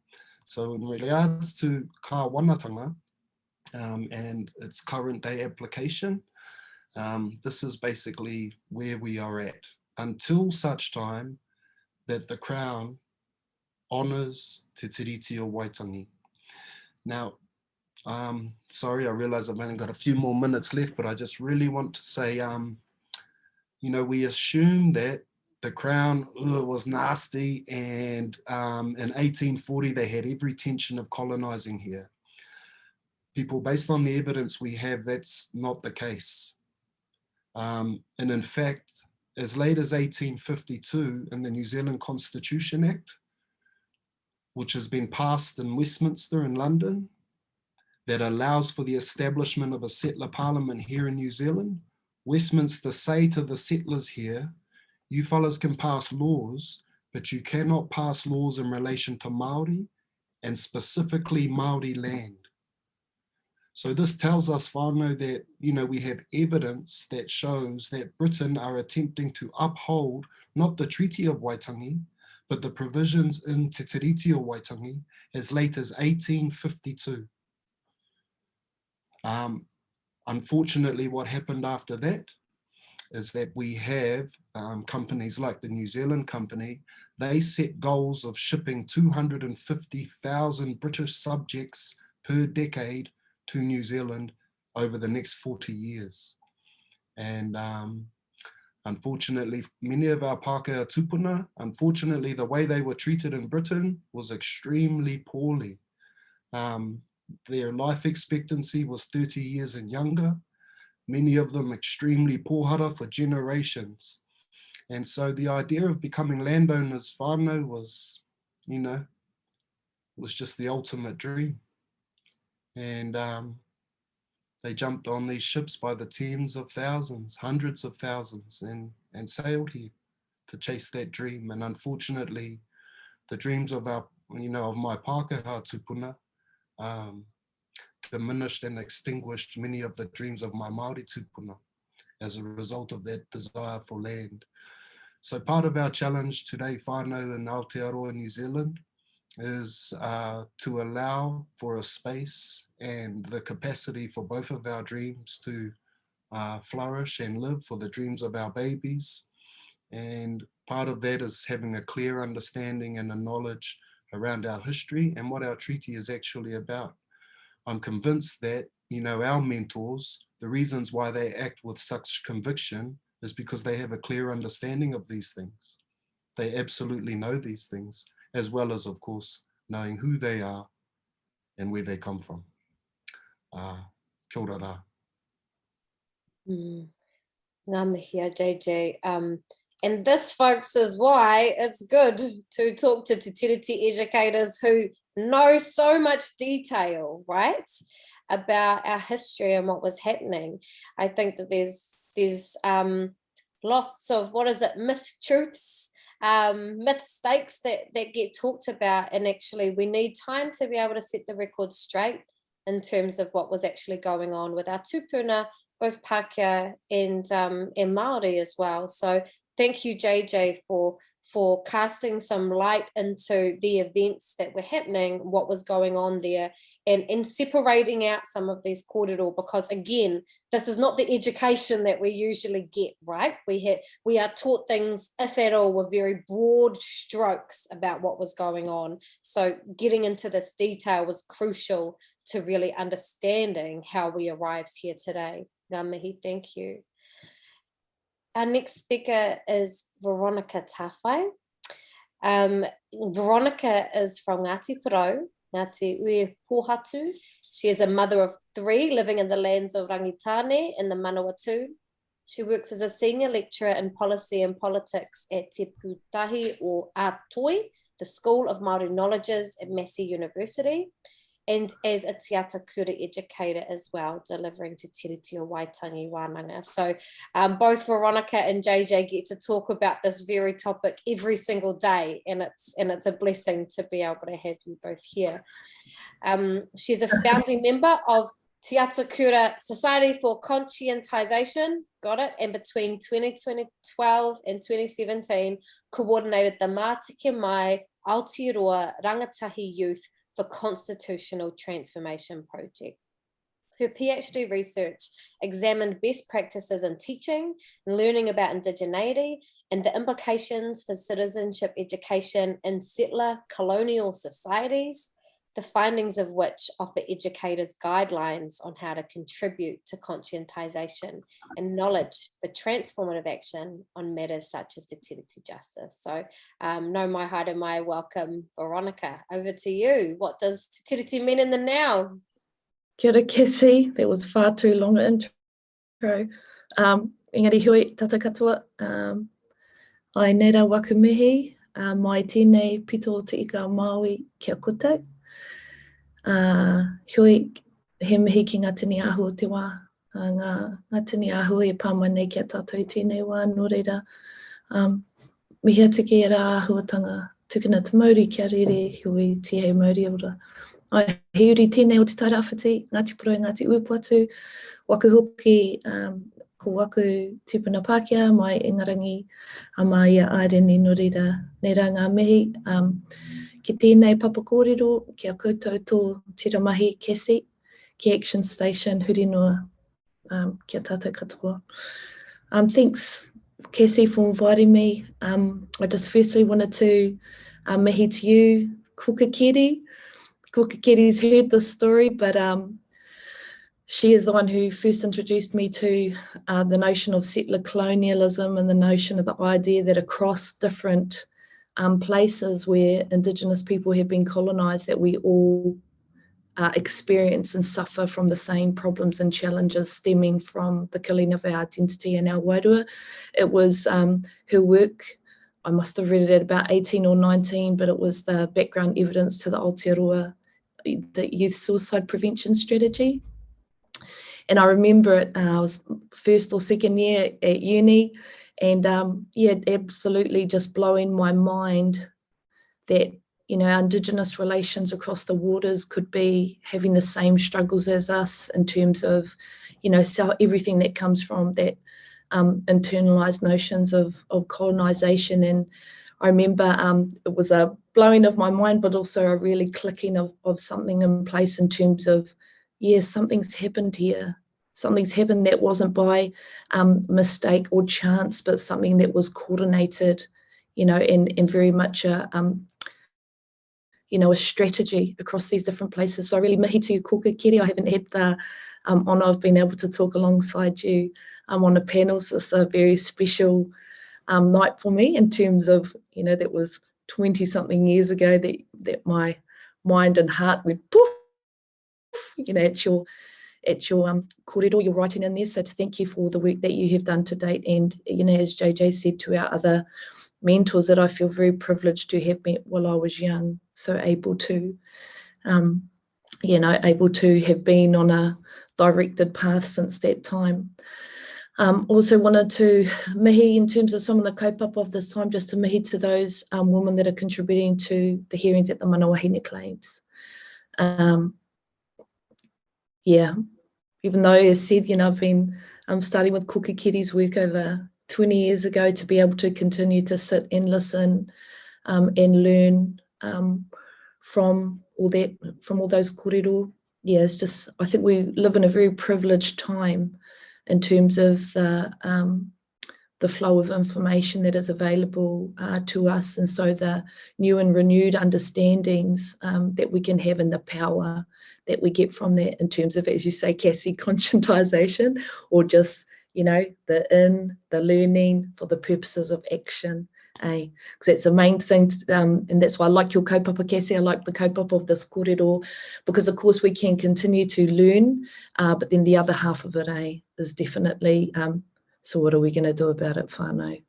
so in regards to ka wanatanga and its current day application, this is basically where we are at until such time that the Crown honours Te Tiriti o Waitangi. Now, sorry, I realise I've only got a few more minutes left, but I just really want to say, we assume that the Crown was nasty and in 1840 they had every intention of colonising here. People, based on the evidence we have, that's not the case. And in fact, as late as 1852 in the New Zealand Constitution Act, which has been passed in Westminster in London, that allows for the establishment of a settler parliament here in New Zealand, Westminster say to the settlers here, you fellas can pass laws, but you cannot pass laws in relation to Māori and specifically Māori land. So this tells us, whānau, that, we have evidence that shows that Britain are attempting to uphold not the Treaty of Waitangi, but the provisions in Te Tiriti o Waitangi as late as 1852. Unfortunately, what happened after that is that we have companies like the New Zealand company. They set goals of shipping 250,000 British subjects per decade to New Zealand over the next 40 years. And unfortunately, many of our Pākehā tupuna, unfortunately, the way they were treated in Britain was extremely poorly. Their life expectancy was 30 years and younger, many of them extremely pohara for generations. And so the idea of becoming landowners, whānau, was, was just the ultimate dream. And they jumped on these ships by the tens of thousands, hundreds of thousands, and sailed here to chase that dream. And unfortunately, the dreams of our, of my Pākehā tupuna diminished and extinguished many of the dreams of my Māori tupuna as a result of that desire for land. So part of our challenge today, whānau in Aotearoa, New Zealand, is to allow for a space and the capacity for both of our dreams to flourish and live, for the dreams of our babies. And part of that is having a clear understanding and a knowledge around our history and what our treaty is actually about. I'm convinced that, our mentors, the reasons why they act with such conviction is because they have a clear understanding of these things. They absolutely know these things, as well as, of course, knowing who they are and where they come from. Kia ora rā. Ngā mihi a JJ. And this, folks, is why it's good to talk to Te Tiriti educators who know so much detail, right, about our history and what was happening. I think that there's lots of, myth truths mistakes that get talked about, and actually we need time to be able to set the record straight in terms of what was actually going on with our tupuna, both Pākehā and Māori as well. So thank you, JJ, for casting some light into the events that were happening, what was going on there, and separating out some of these kōrero, because again, this is not the education that we usually get, right? We are taught things, if at all, with very broad strokes about what was going on. So getting into this detail was crucial to really understanding how we arrived here today. Ngā mihi, thank you. Our next speaker is Veronica Tawhai. Veronica is from Ngāti Porou, Ngāti Ue Pohatu. She is a mother of 3 living in the lands of Rangitane in the Manawatu. She works as a senior lecturer in policy and politics at Te Pūtahi or Ātoi, the School of Māori Knowledges at Massey University, and as a Te Atakura educator as well, delivering Te Tiriti o Waitangi Wānanga. So both Veronica and JJ get to talk about this very topic every single day, and it's a blessing to be able to have you both here. She's a founding member of Te Atakura Society for Conscientisation, got it, and between 2012 and 2017, coordinated the Mātike Mai Aotearoa Rangatahi Youth for Constitutional Transformation Project. Her PhD research examined best practices in teaching and learning about indigeneity and the implications for citizenship education in settler colonial societies, the findings of which offer educators guidelines on how to contribute to conscientisation and knowledge for transformative action on matters such as Te Tiriti justice. So no mai haere mai, welcome Veronica, over to you. What does Te Tiriti mean in the now? Kia ora, Kassie, that was far too long an intro. Engari hui, tata katoa. Ai neira waku mihi, mai tēnei pito te ika Māui kia koutou. Hui, he mihi ki ngā tini ahu o te wā. Ngā tini ahu e pāma nei kia tātou i tēnei wā, nō reira. Mihia tuki e rā ahuatanga, tukuna te Māori kia rere, hui te hei Māori ora. Ai, he uri tēnei o te tairawhiti, Ngāti Porou, Ngāti Uepuatu, waku hoki, ko waku tupuna Pākehā, mai ingarangi a mai ia aireni nō reira. Nei rā ngā mihi, ki tēnei papakōrero, kia koutou tō tira mahi Kassie, ki ActionStation, huri noa, kia tātou katoa. Thanks, Kassie, for inviting me. I just firstly wanted to mihi to you, Kuka Keri. Kuka Keri's heard this story, but she is the one who first introduced me to the notion of settler colonialism and the notion of the idea that across different places where Indigenous people have been colonised, that we all experience and suffer from the same problems and challenges stemming from the killing of our identity and our wairua. It was her work, I must have read it at about 18 or 19, but it was the background evidence to the Aotearoa, the youth suicide prevention strategy. And I remember it, I was first or second year at uni, and yeah, absolutely just blowing my mind that, you know, our Indigenous relations across the waters could be having the same struggles as us in terms of, you know, everything that comes from that internalised notions of colonisation. And I remember it was a blowing of my mind, but also a really clicking of something in place in terms of, yes, something's happened here. Something's happened that wasn't by mistake or chance, but something that was coordinated, you know, and very much a, you know, a strategy across these different places. So I really mihi to you, Kuka Keri. I haven't had the honour of being able to talk alongside you on a panel, so it's a very special night for me in terms of, you know, that was 20-something years ago that my mind and heart went poof, you know, at your kōrero, your writing in there. So to thank you for the work that you have done to date, and, you know, as JJ said, to our other mentors that I feel very privileged to have met while I was young, so able to, you know, able to have been on a directed path since that time. Also wanted to mihi in terms of some of the kaupapa of this time, just to mihi to those women that are contributing to the hearings at the Manawahine claims. Yeah, even though, as said, I've been starting with Kuki Keri's work over 20 years ago to be able to continue to sit and listen and learn from all those kōrero. Yeah, it's just, I think we live in a very privileged time in terms of the flow of information that is available to us, and so the new and renewed understandings that we can have, and the power that we get from that in terms of, as you say, Kassie, conscientisation, or just, the learning for the purposes of action. Because that's the main thing, and that's why I like your kaupapa, Kassie. I like the kaupapa of this kōrero, because of course we can continue to learn, but then the other half of it is definitely, so what are we going to do about it, whānau?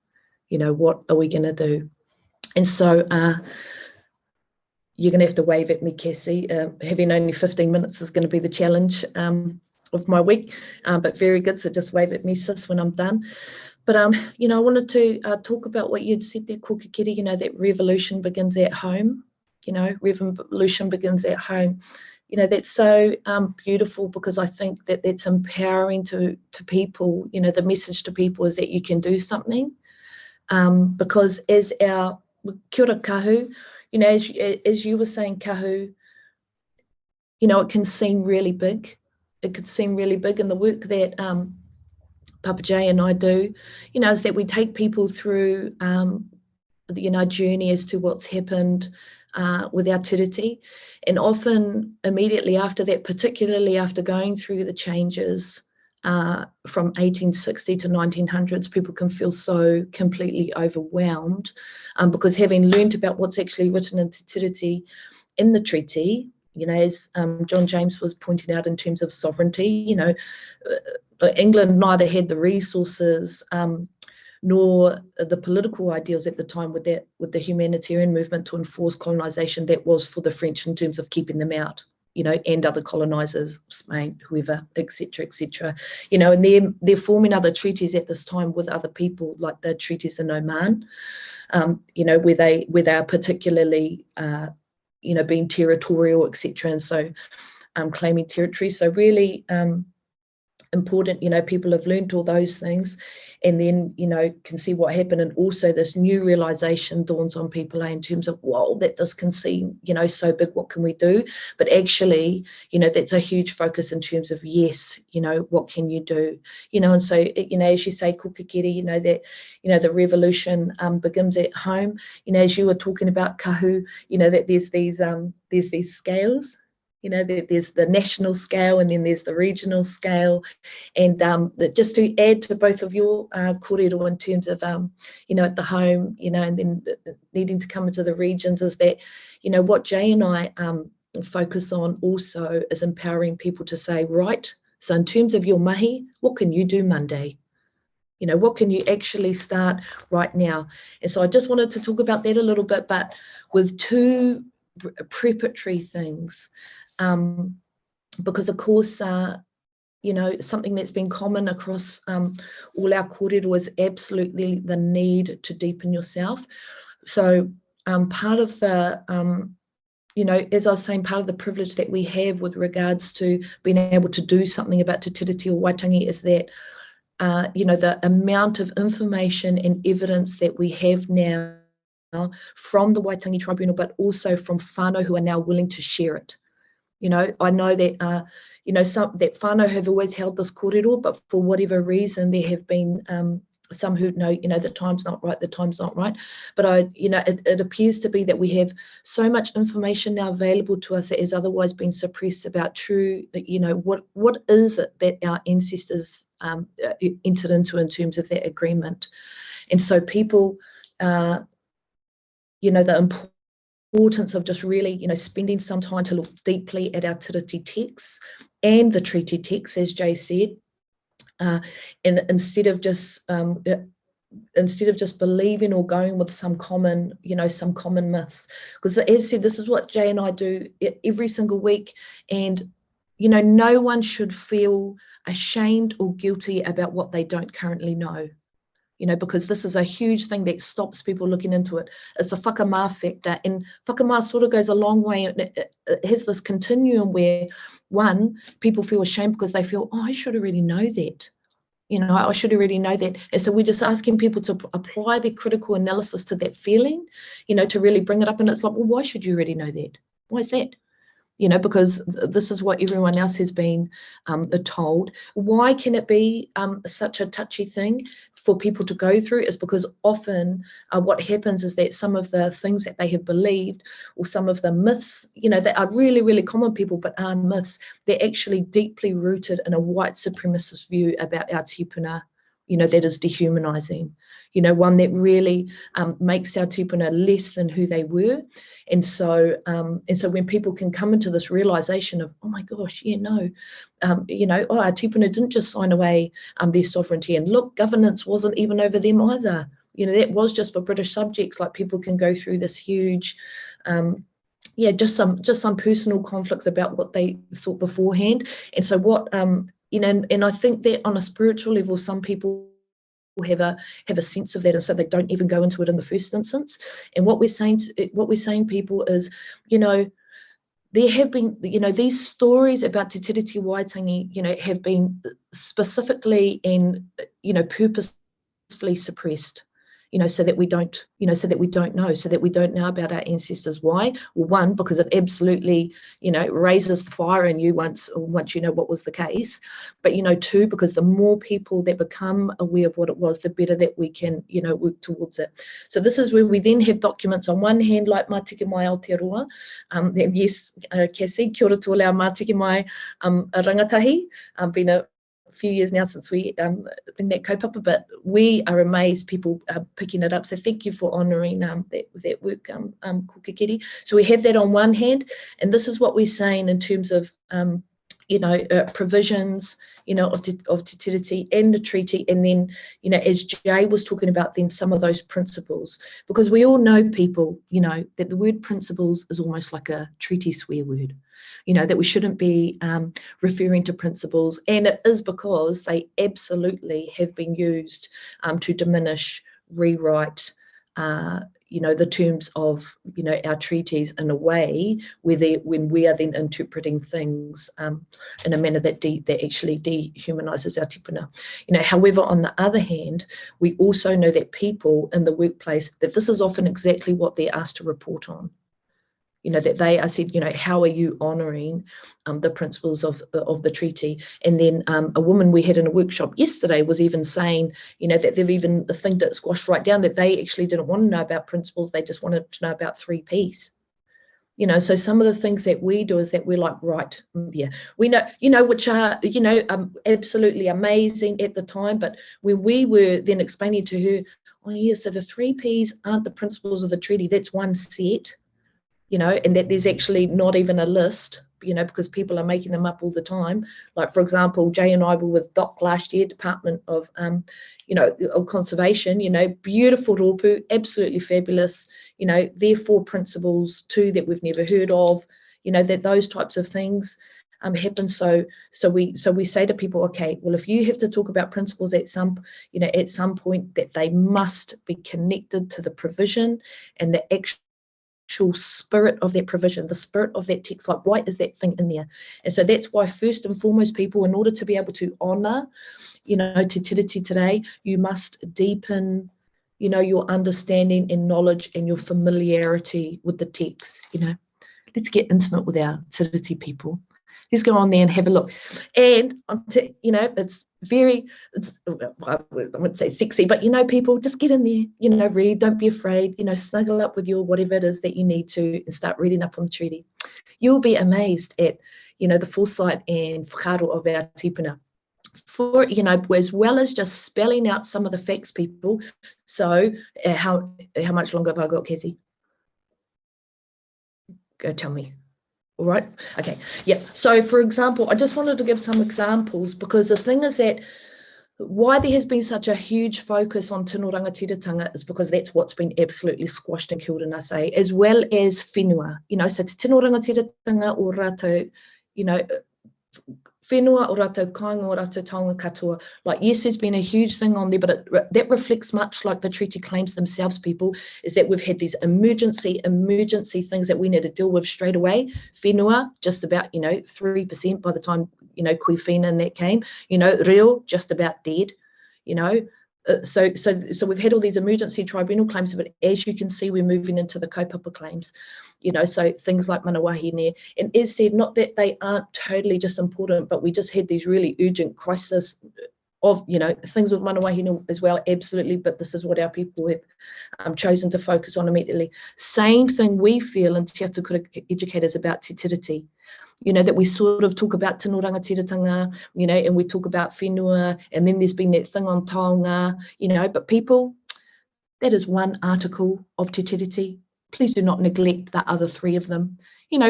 What are we going to do? And so you're going to have to wave at me, Kassie. Having only 15 minutes is going to be the challenge of my week, but very good, so just wave at me, sis, when I'm done. But, I wanted to talk about what you'd said there, Kuki Keri, that revolution begins at home. Revolution begins at home. That's so beautiful, because I think that that's empowering to people. The message to people is that you can do something, because as our, kia ora Kahu, as you were saying, Kahu, it can seem really big. It could seem really big, and the work that Papa J and I do, is that we take people through, journey as to what's happened with our tiriti. And often immediately after that, particularly after going through the changes from 1860 to 1900s, people can feel so completely overwhelmed, because having learned about what's actually written in Te Tiriti in the treaty, as John James was pointing out in terms of sovereignty, England neither had the resources nor the political ideals at the time with the humanitarian movement to enforce colonisation that was for the French in terms of keeping them out, and other colonisers, Spain, whoever, etc., etc. And they're forming other treaties at this time with other people, like the treaties in Oman, where they are particularly, being territorial, etc., and so claiming territory. So really important, people have learned all those things, and then, can see what happened. And also this new realization dawns on people in terms of, whoa, that this can seem, so big, what can we do? But actually, that's a huge focus in terms of, yes, what can you do? And so, as you say, Kuki Keri, that, the revolution begins at home. As you were talking about, Kahu, that there's these scales. There's the national scale, and then there's the regional scale. And just to add to both of your kōrero in terms of, at the home, and then needing to come into the regions, is that, what Jay and I focus on also is empowering people to say, right, so in terms of your mahi, what can you do Monday? What can you actually start right now? And so I just wanted to talk about that a little bit, but with two preparatory things. Because of course, something that's been common across all our kōrero is absolutely the need to deepen yourself. So part of the, as I was saying, part of the privilege that we have with regards to being able to do something about Te Tiriti or Waitangi is that, the amount of information and evidence that we have now from the Waitangi Tribunal, but also from whānau who are now willing to share it. I know that, that whānau have always held this kōrero, but for whatever reason, there have been some who know, the time's not right, the time's not right. But it appears to be that we have so much information now available to us that has otherwise been suppressed about true, what is it that our ancestors entered into in terms of that agreement. And so people, the importance of just really, spending some time to look deeply at our tiriti texts and the treaty texts, as Jay said, and instead of just believing or going with some common myths, because as said, this is what Jay and I do every single week, and you know, no one should feel ashamed or guilty about what they don't currently know. You know, because this is a huge thing that stops people looking into it. It's a whakamā factor, and whakamā sort of goes a long way. It has this continuum where, one, people feel ashamed because they feel, oh, I should already know that. You know, I should already know that. And so we're just asking people to apply their critical analysis to that feeling, you know, to really bring it up. And it's like, well, why should you already know that? Why is that? You know, because this is what everyone else has been told. Why can it be such a touchy thing for people to go through? Is because often what happens is that some of the things that they have believed, or some of the myths, you know, that are really, really common people, but are myths, they're actually deeply rooted in a white supremacist view about our tipuna, you know, that is dehumanizing, you know, one that really makes our tipuna less than who they were. And so when people can come into this realization of, oh my gosh, yeah, no, you know, oh, our tipuna didn't just sign away their sovereignty, and look, governance wasn't even over them either. You know, that was just for British subjects. Like, people can go through this huge, yeah, just some personal conflicts about what they thought beforehand. And so what, you know, and I think that on a spiritual level, some people have a sense of that, and so they don't even go into it in the first instance. And what we're saying people is, you know, there have been, you know, these stories about Te Tiriti Waitangi, you know, have been specifically and, you know, purposefully suppressed, you know, so that we don't, you know, so that we don't know about our ancestors. Why? Well, one, because it absolutely, you know, raises the fire in you once you know what was the case. But, you know, two, because the more people that become aware of what it was, the better that we can, you know, work towards it. So this is where we then have documents on one hand, like Mātiki Mai Aotearoa. And yes, Kassie, kia ora tō leo Mātiki Mai rangatahi. Been a few years now since we think that kaupapa, but we are amazed people are picking it up. So thank you for honouring that work, Keri. So we have that on one hand, and this is what we're saying in terms of you know, provisions, you know, of Te Tiriti and the treaty, and then, you know, as Jay was talking about, then some of those principles, because we all know, people, you know, that the word principles is almost like a treaty swear word. You know, that we shouldn't be referring to principles, and it is because they absolutely have been used to diminish, rewrite, you know, the terms of, you know, our treaties in a way where when we are then interpreting things in a manner that actually dehumanises our tipuna. You know, however, on the other hand, we also know that people in the workplace, that this is often exactly what they're asked to report on. You know, that they are said, you know, how are you honouring the principles of the treaty? And then a woman we had in a workshop yesterday was even saying, you know, that they've even the thing that squashed right down, that they actually didn't want to know about principles, they just wanted to know about 3Ps. You know, so some of the things that we do is that we're like, right, yeah, we know, you know, which are, you know, absolutely amazing at the time, but when we were then explaining to her, oh yeah, so the 3Ps aren't the principles of the treaty, that's one set. You know, and that there's actually not even a list, you know, because people are making them up all the time. Like, for example, Jay and I were with DOC last year, Department of, you know, of Conservation, you know, beautiful rōpū, absolutely fabulous, you know, their 4 principles too that we've never heard of, you know, that those types of things happen. So we say to people, okay, well, if you have to talk about principles at some, you know, at some point, that they must be connected to the provision and the actual spirit of that provision, the spirit of that text, like why is that thing in there? And so that's why first and foremost, people, in order to be able to honour, you know, Te Tiriti today, you must deepen, you know, your understanding and knowledge and your familiarity with the text. You know, let's get intimate with our Te Tiriti people. Let's go on there and have a look. And you know, it's very, I wouldn't say sexy, but you know, people, just get in there, you know, read, don't be afraid, you know, snuggle up with your whatever it is that you need to and start reading up on the treaty. You'll be amazed at, you know, the foresight and whakaaro of our tipuna. For, you know, as well as just spelling out some of the facts, people. So how much longer have I got, Kassie? Go tell me. All right, okay, yeah. So for example, I just wanted to give some examples, because the thing is that why there has been such a huge focus on tino rangatiratanga is because that's what's been absolutely squashed and killed in SA, as well as whenua, you know, so te tino rangatiratanga o rātou, you know, whenua o rātou kāinga o rātou taonga katoa. Like, yes, there's been a huge thing on there, but that reflects much like the treaty claims themselves, people, is that we've had these emergency things that we need to deal with straight away. Whenua, just about, 3% by the time, Kui Whina and that came, reo, just about dead, So we've had all these emergency tribunal claims, but as you can see, we're moving into the kaupapa claims, so things like manawahine. And as said, not that they aren't totally just important, but we just had these really urgent crisis of, things with manawahine as well, absolutely, but this is what our people have chosen to focus on immediately. Same thing we feel in Te Atukura educators about Te Tiriti. That we sort of talk about tino rangatiratanga, and we talk about whenua, and then there's been that thing on taonga, but people, that is one article of Te Tiriti. Please do not neglect the other three of them.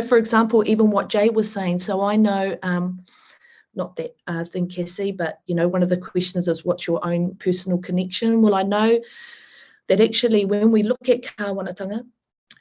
For example, even what Jay was saying. So I know, not that thing, Kassie, but, one of the questions is, what's your own personal connection? Well, I know that actually when we look at kāwanatanga,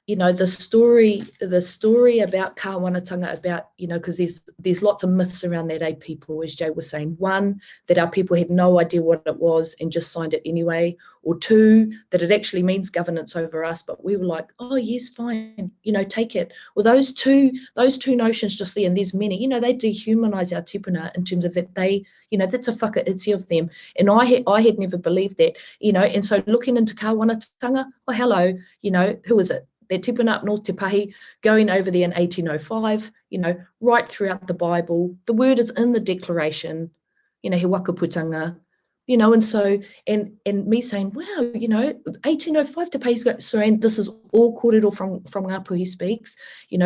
the story about kāwanatanga, about, because there's lots of myths around that, people, as Jay was saying. One, that our people had no idea what it was and just signed it anyway. Or two, that it actually means governance over us, but we were like, oh yes, fine, take it. Well, those two notions just there, and there's many, they dehumanize our tipuna in terms of that they, that's a whakaiti of them. And I had never believed that, and so looking into kāwanatanga, oh hello, who is it? They're tipping up North Te Pahi, going over there in 1805, right throughout the Bible. The word is in the declaration, he wakaputanga, and so, and me saying, wow, 1805 Te Pahi's got, sorry, and this is all kōrero from Ngāpuhi Speaks, in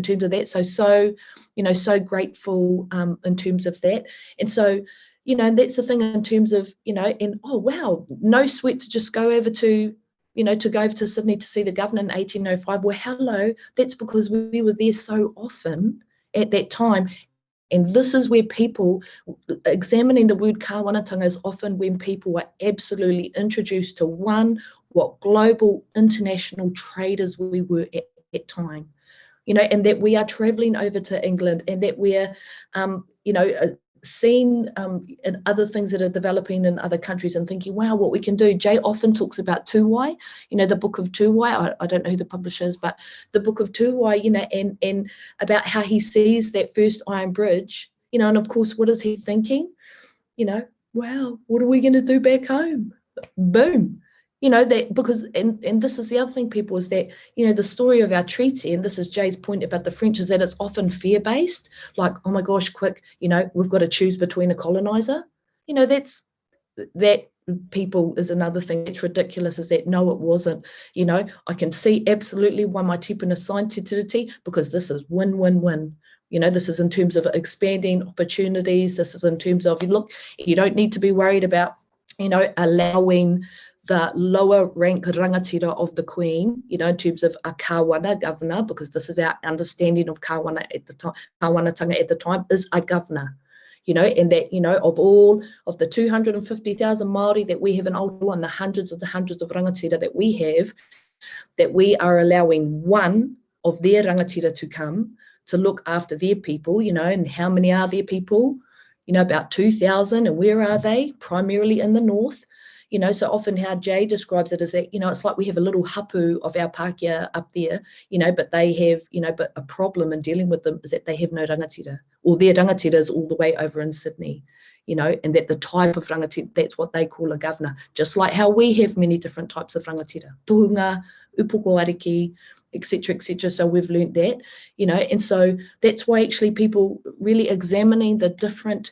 terms of that. So grateful in terms of that. And so, and that's the thing in terms of, and oh, wow, no sweat to just go over to, to go over to Sydney to see the governor in 1805. Well, hello, that's because we were there so often at that time. And this is where people, examining the word kāwanatanga is often when people were absolutely introduced to what global international traders we were at that time. And that we are traveling over to England, and that we're, seeing and other things that are developing in other countries and thinking, wow, what we can do. Jay often talks about Tawhai, the book of Tawhai. I don't know who the publisher is, but the book of Tawhai, and about how he sees that first iron bridge, and of course, what is he thinking? Wow, what are we going to do back home? Boom. That because, and this is the other thing, people, is that, the story of our treaty, and this is Jay's point about the French, is that it's often fear-based, like, oh my gosh, quick, we've got to choose between a colonizer. That people is another thing that's ridiculous, is that no, it wasn't. I can see absolutely why my tipuna signed Te Tiriti, because this is win-win-win. This is in terms of expanding opportunities. This is in terms of, look, you don't need to be worried about, allowing the lower rank rangatira of the Queen, in terms of a kāwana governor, because this is our understanding of kāwana at the time, kāwanatanga at the time is a governor, and that, of all of the 250,000 Māori that we have in Aotearoa, and the hundreds of rangatira that we have, that we are allowing one of their rangatira to come to look after their people, and how many are their people? About 2,000, and where are they? Primarily in the north. So often how Jay describes it is that, it's like we have a little hapu of our Pākehā up there, but they have, but a problem in dealing with them is that they have no rangatira, or their rangatira is all the way over in Sydney, and that the type of rangatira, that's what they call a governor, just like how we have many different types of rangatira, tohunga, upoko ariki, etc., etc. So we've learnt that, and so that's why actually people really examining the different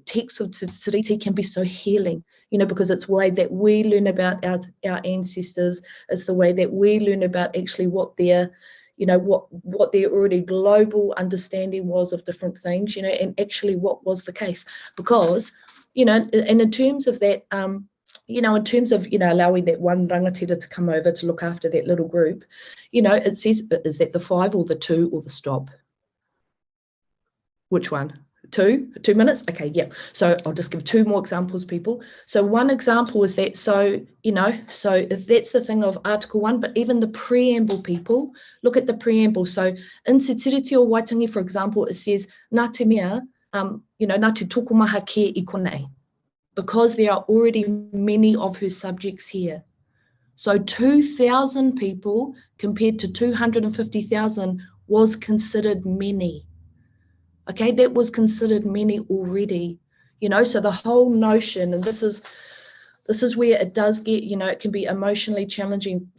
texts of Te Tiriti can be so healing, because it's the way that we learn about our ancestors. It's the way that we learn about actually what their, what their already global understanding was of different things, and actually what was the case. Because, and in terms of that, in terms of, allowing that one rangatira to come over to look after that little group, it says, is that the 5 or the 2 or the stop? Which one? 2 minutes? Okay, yeah. So I'll just give 2 more examples, people. So one example is that, so, so if that's the thing of Article 1, but even the preamble, people, look at the preamble. So in Te Tiriti o Waitangi, for example, it says, nā te mea, nā te tukumaha kia I konei, because there are already many of her subjects here. So 2,000 people compared to 250,000 was considered many. Okay, that was considered many already, so the whole notion, and this is where it does get, it can be emotionally challenging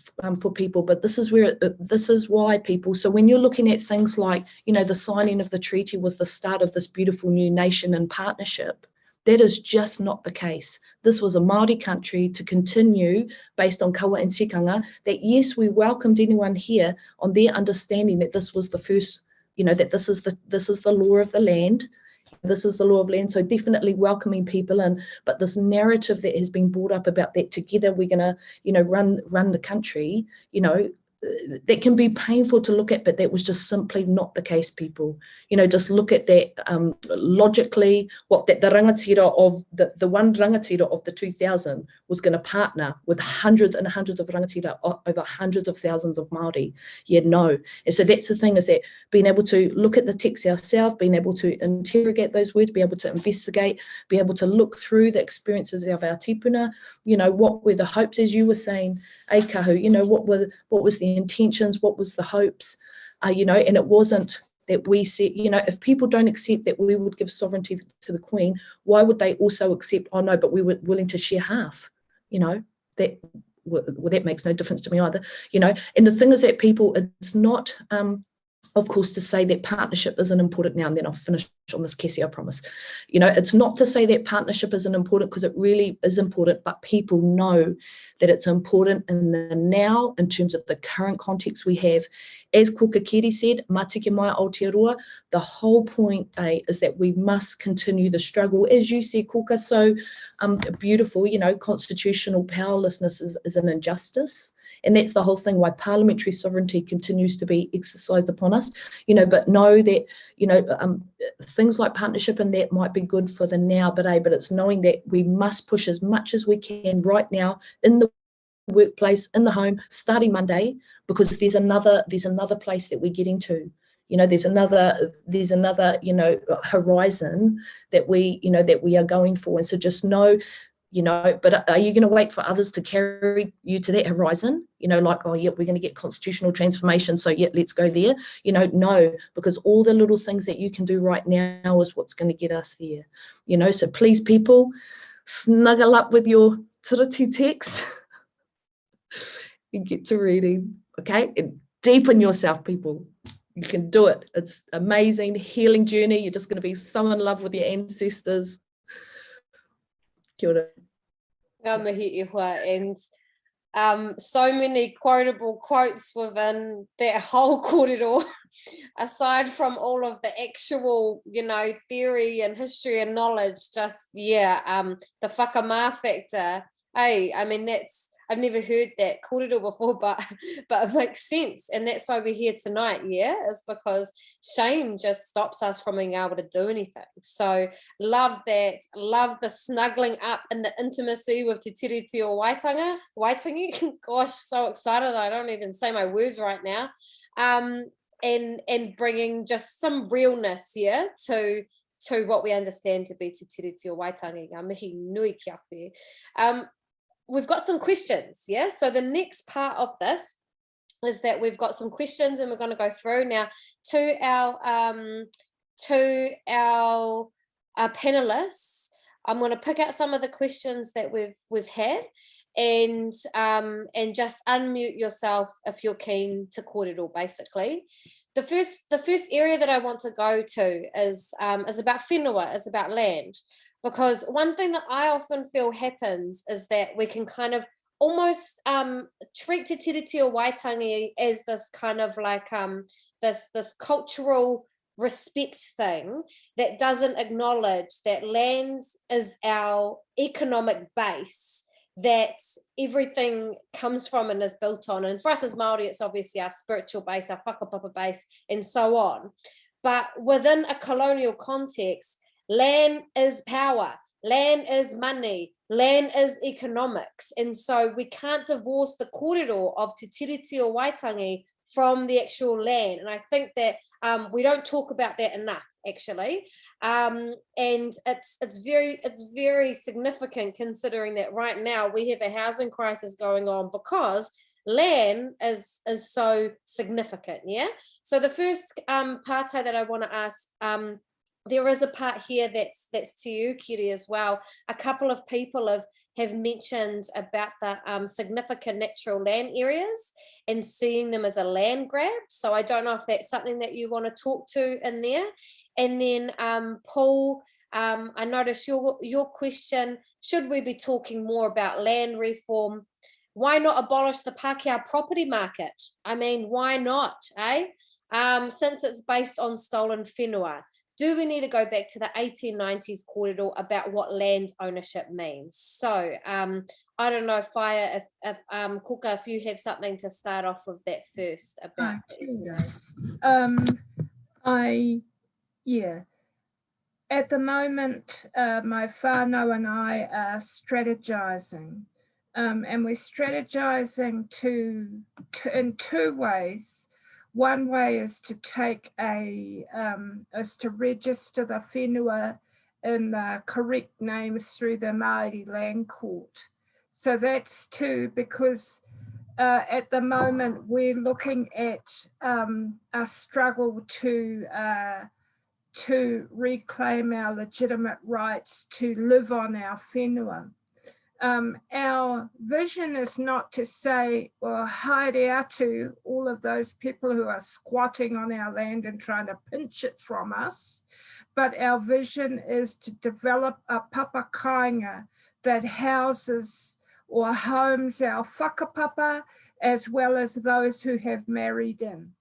for people, but this is where, this is why people, so when you're looking at things like, the signing of the treaty was the start of this beautiful new nation and partnership, that is just not the case. This was a Māori country to continue based on kawa and tikanga, that yes, we welcomed anyone here on their understanding that this was the first, that this is the law of the land. This is the law of land, so definitely welcoming people in, but this narrative that has been brought up about that together we're going to, run the country, that can be painful to look at, but that was just simply not the case, people. Just look at that logically, what that the rangatira of the one rangatira of the 2,000 was going to partner with hundreds and hundreds of rangatira over hundreds of thousands of Māori. Yeah, no. And so that's the thing, is that being able to look at the text ourselves, being able to interrogate those words, be able to investigate, be able to look through the experiences of our tipuna, what were the hopes, as you were saying, Kahu, what was the intentions, what was the hopes, and it wasn't that we said, if people don't accept that we would give sovereignty to the Queen, why would they also accept, oh no, but we were willing to share half, that, well, that makes no difference to me either, and the thing is that people, it's not, of course, to say that partnership isn't important now, and then I'll finish on this, Kassie, I promise. It's not to say that partnership isn't important, because it really is important, but people know that it's important in the now, in terms of the current context we have. As Keri said, matike mai Aotearoa, the whole point is that we must continue the struggle. As you said, Kuka, so beautiful, constitutional powerlessness is an injustice. And that's the whole thing, why parliamentary sovereignty continues to be exercised upon us, but know that, things like partnership and that might be good for the now, but it's knowing that we must push as much as we can right now in the workplace, in the home, starting Monday, because there's another place that we're getting to. There's another horizon that we are going for. And so just know, but are you going to wait for others to carry you to that horizon? Like, oh, yeah, we're going to get constitutional transformation, so yeah, let's go there. No, because all the little things that you can do right now is what's going to get us there. So please, people, snuggle up with your Tiriti text and get to reading, okay? And deepen yourself, people. You can do it. It's amazing healing journey. You're just going to be so in love with your ancestors. Kia ora. Ngā mihi ihoa, and so many quotable quotes within that whole kōrero, aside from all of the actual, theory and history and knowledge, just, the whakamā factor. Hey, I mean, I've never heard that kōrero before, but it makes sense. And that's why we're here tonight, is because shame just stops us from being able to do anything. So love that, love the snuggling up and the intimacy with Te Tiriti o Waitangi. Gosh, so excited, I don't even say my words right now. And bringing just some realness here to what we understand to be Te Tiriti o Waitangi. Ngā mihi nui ki a koe. We've got some questions, so the next part of this is that we've got some questions, and we're going to go through now to our panelists. I'm going to pick out some of the questions that we've had, and just unmute yourself if you're keen to kōrero, basically. The first area that I want to go to is about whenua, is about land. Because one thing that I often feel happens is that we can kind of almost treat Te Tiriti o Waitangi as this kind of like this cultural respect thing that doesn't acknowledge that land is our economic base that everything comes from and is built on. And for us as Māori, it's obviously our spiritual base, our whakapapa base, and so on. But within a colonial context, land is power, land is money, land is economics. And so we can't divorce the kōrero of Te Tiriti o Waitangi from the actual land. And I think that we don't talk about that enough, actually. And it's very significant, considering that right now we have a housing crisis going on because land is so significant. Yeah. So the first part that I want to ask, there is a part here that's to you, Keri, as well. A couple of people have mentioned about the significant natural land areas and seeing them as a land grab. So I don't know if that's something that you want to talk to in there. And then Paul, I noticed your question, should we be talking more about land reform? Why not abolish the Pākehā property market? I mean, why not, eh? Since it's based on stolen whenua. Do we need to go back to the 1890s kōrero about what land ownership means? So I don't know, Whaia, if Kuka, if you have something to start off with that first about this. Yeah. At the moment, my whānau and I are strategizing. And we're strategizing in two ways. One way is to take is to register the whenua in the correct names through the Māori Land Court. So that's two, because at the moment we're looking at a struggle to reclaim our legitimate rights to live on our whenua. Our vision is not to say, well, haere atu, all of those people who are squatting on our land and trying to pinch it from us, but our vision is to develop a papa kāinga that houses or homes our whakapapa as well as those who have married in.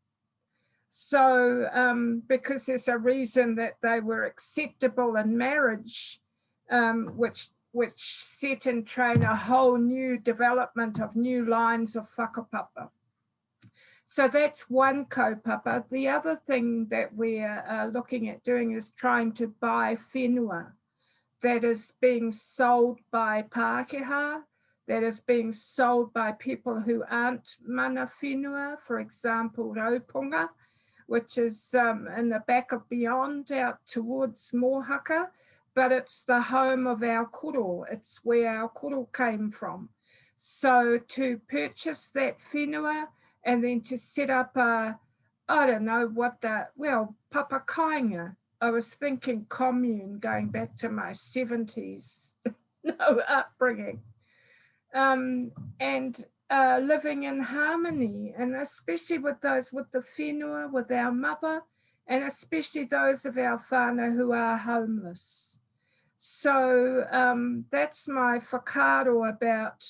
So because there's a reason that they were acceptable in marriage, which set in train a whole new development of new lines of whakapapa. So that's one kaupapa. The other thing that we're looking at doing is trying to buy whenua that is being sold by Pākehā, that is being sold by people who aren't mana whenua, for example, Raupunga, which is in the back of beyond out towards Mohaka, but it's the home of our koro. It's where our koro came from. So to purchase that whenua and then to set up I don't know what papa kāinga. I was thinking commune going back to my 70s, no upbringing. And living in harmony, and especially with those with the whenua, with our mother, and especially those of our whānau who are homeless. So that's my whakaaro about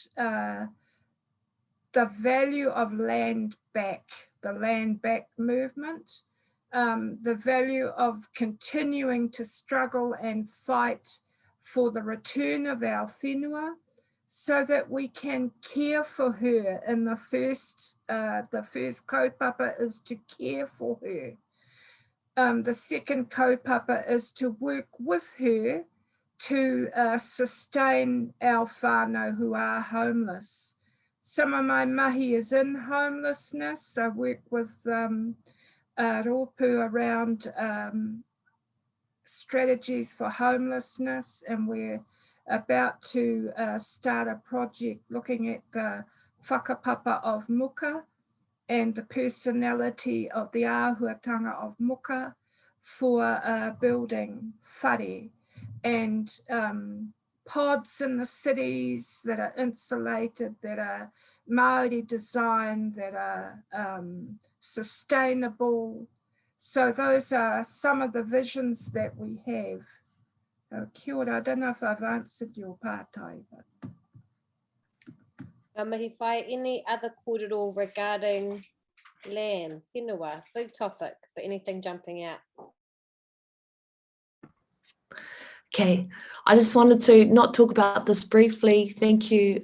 the value of land back, the land back movement, the value of continuing to struggle and fight for the return of our whenua so that we can care for her. And the first kaupapa is to care for her. The second kaupapa is to work with her to sustain our whānau who are homeless. Some of my mahi is in homelessness. I work with rōpū around strategies for homelessness, and we're about to start a project looking at the whakapapa of muka and the personality of the āhuatanga of muka for building whare and pods in the cities that are insulated, that are Māori design, that are sustainable. So those are some of the visions that we have. Kia ora, I don't know if I've answered your pātai, but. Mihi Whaia, any other kōrero regarding land, whenua, big topic, but anything jumping out? Okay, I just wanted to not talk about this briefly. Thank you,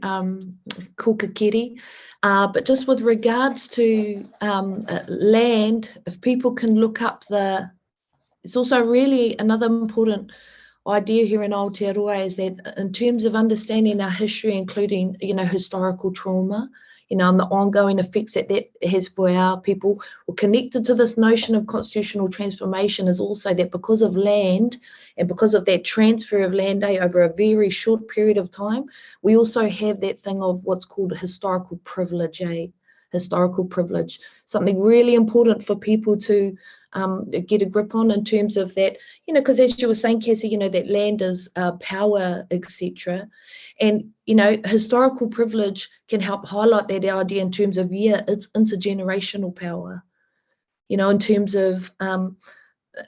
Kuka Keri. But just with regards to land, if people can look up it's also really another important idea here in Aotearoa is that in terms of understanding our history, including, historical trauma, you know, and the ongoing effects that that has for our people. Well, connected to this notion of constitutional transformation is also that because of land and because of that transfer of land over a very short period of time, we also have that thing of what's called historical privilege, historical privilege, something really important for people to get a grip on in terms of that, you know, because as you were saying, Kassie, you know, that land is power, etc. And, you know, historical privilege can help highlight that idea in terms of, yeah, it's intergenerational power, you know, in terms of,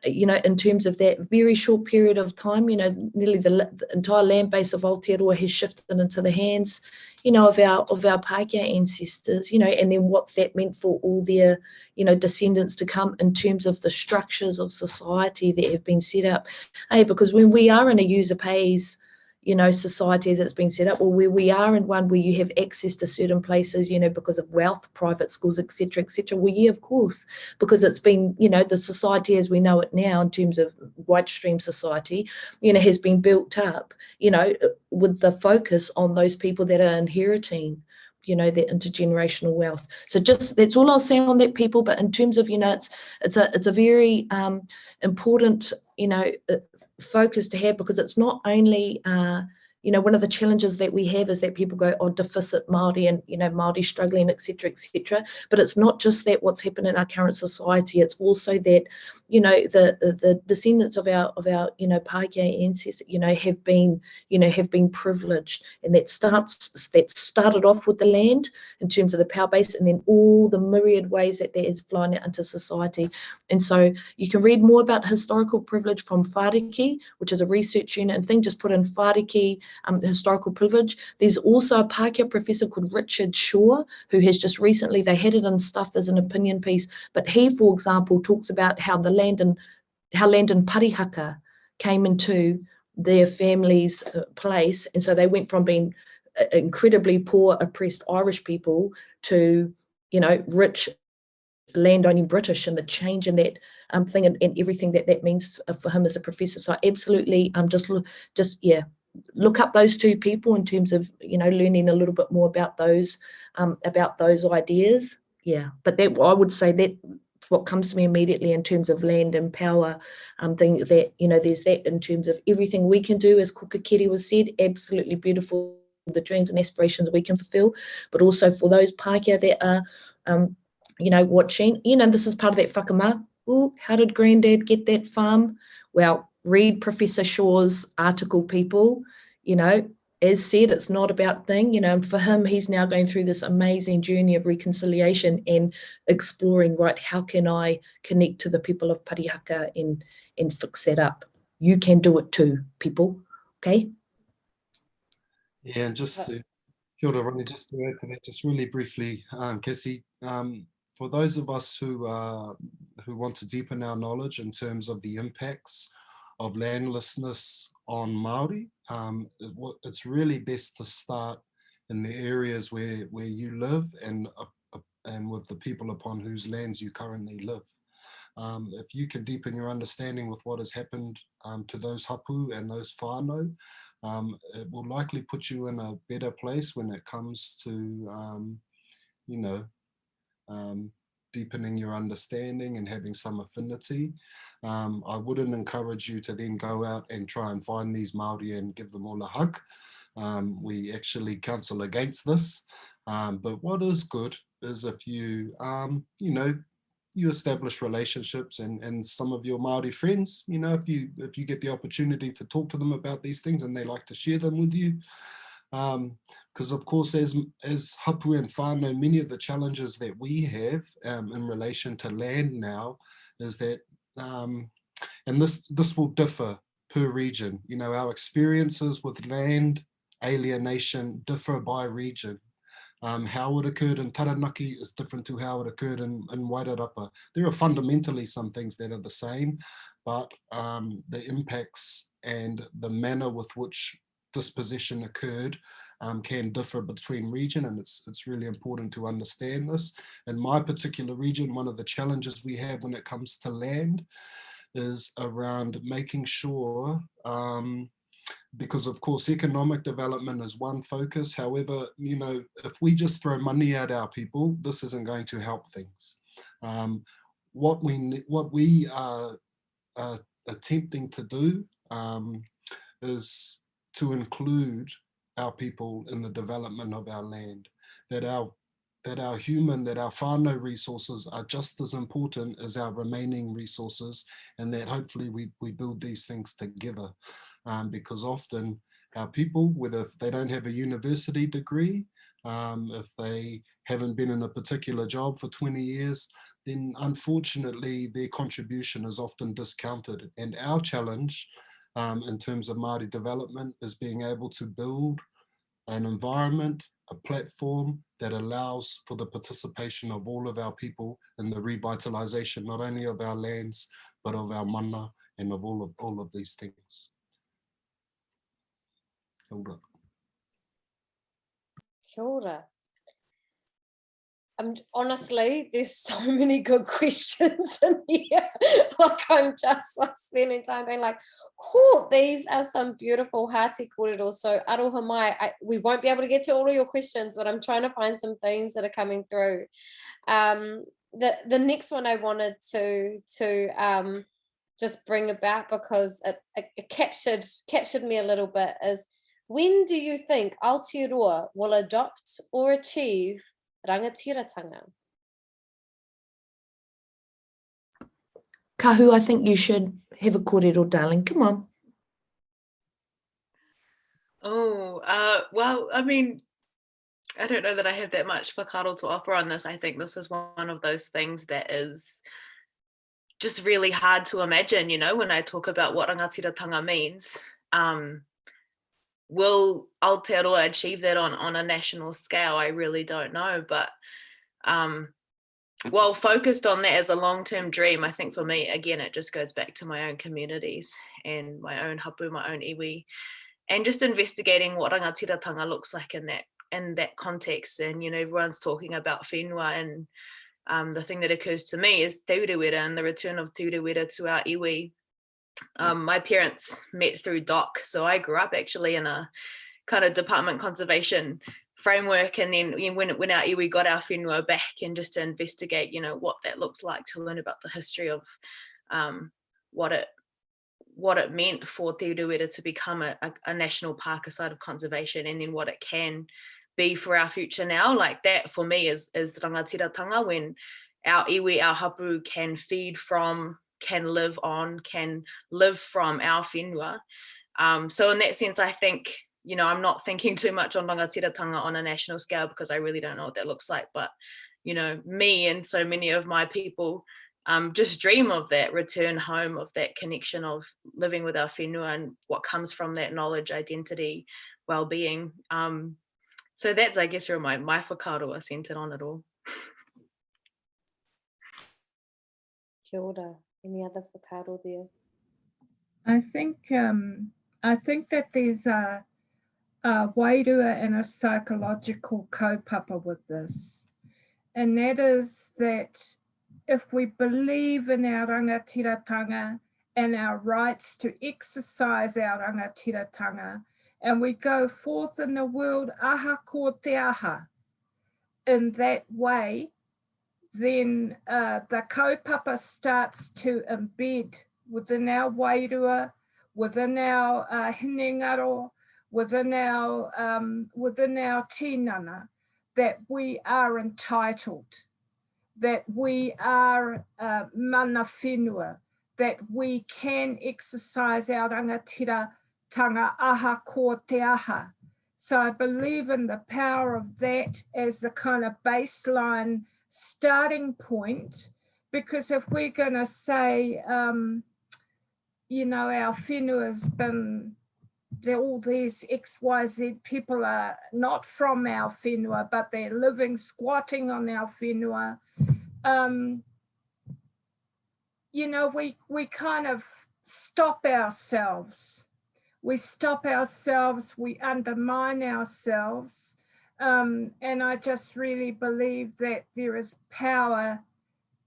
you know, in terms of that very short period of time, you know, nearly the entire land base of Aotearoa has shifted into the hands, you know, of our Pākehā ancestors, you know, and then what's that meant for all their, you know, descendants to come in terms of the structures of society that have been set up. Hey, because when we are in a user pays, you know, society as it's been set up, or where we are in one where you have access to certain places, you know, because of wealth, private schools, etc., etc. Well, yeah, of course, because it's been, you know, the society as we know it now in terms of white stream society, you know, has been built up, you know, with the focus on those people that are inheriting, you know, that intergenerational wealth. So just that's all I'll say on that, people. But in terms of, you know, it's a very important, you know, focus to have, because it's not only you know, one of the challenges that we have is that people go, oh, deficit Māori, and, you know, Māori struggling, etc., etc. But it's not just that what's happened in our current society. It's also that, you know, the descendants of our you know, Pākehā ancestors, you know, have been privileged, and that started off with the land in terms of the power base, and then all the myriad ways that is flying out into society. And so you can read more about historical privilege from Whāriki, which is a research unit and thing. Just put in Whāriki historical privilege. There's also a Pākehā professor called Richard Shaw, who has just recently, they had it in Stuff as an opinion piece, but he, for example, talks about how land in Parihaka came into their family's place, and so they went from being incredibly poor, oppressed Irish people to, you know, rich landowning British, and the change in that thing, and everything that means for him as a professor. So absolutely, just yeah, look up those two people in terms of, you know, learning a little bit more about those ideas. Yeah, but that, I would say, that what comes to me immediately in terms of land and power thing, that, you know, there's that in terms of everything we can do, as Kuka Keri was said, absolutely beautiful, the dreams and aspirations we can fulfill, but also for those Pākehā that are you know, watching, you know, this is part of that whakamā. Ooh, how did Granddad get that farm? Well, read Professor Shaw's article, people. You know, as said, it's not about thing, you know, and for him, he's now going through this amazing journey of reconciliation and exploring, right, how can I connect to the people of Parihaka and fix that up? You can do it too, people, okay? Yeah, and just to, kia ora, Ronnie, just to add to that, just really briefly, Kassie, for those of us who want to deepen our knowledge in terms of the impacts of landlessness on Māori, it's really best to start in the areas where you live and with the people upon whose lands you currently live. If you can deepen your understanding with what has happened to those hapu and those whānau, it will likely put you in a better place when it comes to, you know, deepening your understanding and having some affinity. I wouldn't encourage you to then go out and try and find these Māori and give them all a hug. We actually counsel against this. But what is good is if you, you know, you establish relationships and some of your Māori friends, you know, if you get the opportunity to talk to them about these things and they like to share them with you. Because of course, as hapu and whānau, many of the challenges that we have in relation to land now is that, and this will differ per region. You know, our experiences with land alienation differ by region. How it occurred in Taranaki is different to how it occurred in Wairarapa. There are fundamentally some things that are the same, but the impacts and the manner with which dispossession occurred can differ between region, and it's really important to understand this. In my particular region, one of the challenges we have when it comes to land is around making sure because of course economic development is one focus. However, you know, if we just throw money at our people, this isn't going to help things. What we are attempting to do is to include our people in the development of our land, that our whānau resources are just as important as our remaining resources, and that hopefully we build these things together. Because often our people, whether they don't have a university degree, if they haven't been in a particular job for 20 years, then unfortunately their contribution is often discounted. And our challenge in terms of Māori development is being able to build an environment, a platform that allows for the participation of all of our people in the revitalization, not only of our lands, but of our mana and of all of these things. Kia ora. Kia ora. Honestly, there's so many good questions in here. Like I'm just like spending time being like, oh, these are some beautiful Hāti kōrero. So aroha mai, we won't be able to get to all of your questions, but I'm trying to find some themes that are coming through. The next one I wanted to just bring about, because it captured me a little bit, is when do you think Aotearoa will adopt or achieve rangatiratanga? Kahu, I think you should have a kōrero, darling. Come on. Oh, well, I mean, I don't know that I have that much whakaaro to offer on this. I think this is one of those things that is just really hard to imagine, you know, when I talk about what rangatiratanga means. Will Aotearoa achieve that on a national scale? I really don't know, but well, focused on that as a long-term dream, I think for me, again, it just goes back to my own communities and my own hapu, my own iwi, and just investigating what rangatiratanga looks like in that context. And, you know, everyone's talking about whenua, and the thing that occurs to me is te urewera and the return of te urewera to our iwi. My parents met through DOC, so I grew up actually in a kind of department conservation framework, and then when our iwi got our whenua back, and just to investigate, you know, what that looks like, to learn about the history of what it meant for te urewera to become a national park, a site of conservation, and then what it can be for our future now. Like that for me is rangatiratanga, when our iwi, our hapu can feed from, can live on, can live from our whenua. So in that sense, I think, you know, I'm not thinking too much on rangatiratanga on a national scale, because I really don't know what that looks like. But, you know, me and so many of my people just dream of that return home, of that connection of living with our whenua and what comes from that knowledge, identity, well-being. So that's, I guess, where my whakaaro are centered on it all. Kia ora. Any other whakaaro there? I think that there's a wairua and a psychological kaupapa with this, and that is that if we believe in our rangatiratanga and our rights to exercise our rangatiratanga, and we go forth in the world aha ko te aha in that way, then the kaupapa starts to embed within our wairua, within our hinengaro, within our tinana, that we are entitled, that we are mana whenua, that we can exercise our rangatiratanga aha ko te aha. So I believe in the power of that as a kind of baseline starting point, because if we're going to say, you know, our whenua has been, all these XYZ people are not from our whenua, but they're living, squatting on our whenua, you know, we kind of stop ourselves. We stop ourselves, we undermine ourselves. And I just really believe that there is power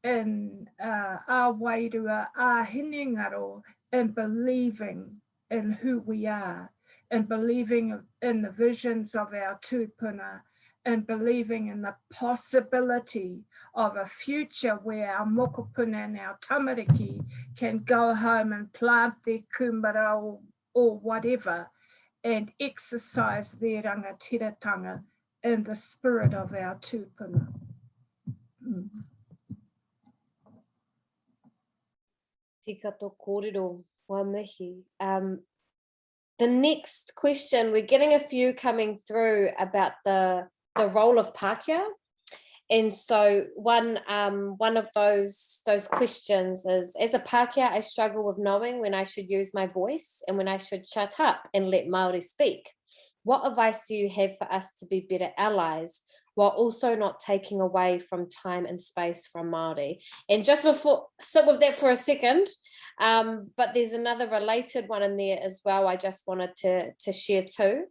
in our wairua, our hinengaro, in believing in who we are. and believing in the visions of our tūpuna, and believing in the possibility of a future where our mokopuna and our tamariki can go home and plant their kumara or whatever, and exercise their rangatiratanga in the spirit of our tūpuna. Tika tō kōrero, wā mihi. The next question, we're getting a few coming through about the role of Pākehā. And so one of those questions is, as a Pākehā, I struggle with knowing when I should use my voice and when I should shut up and let Māori speak. What advice do you have for us to be better allies while also not taking away from time and space from Māori? And just before, sit with that for a second, but there's another related one in there as well I just wanted to share too.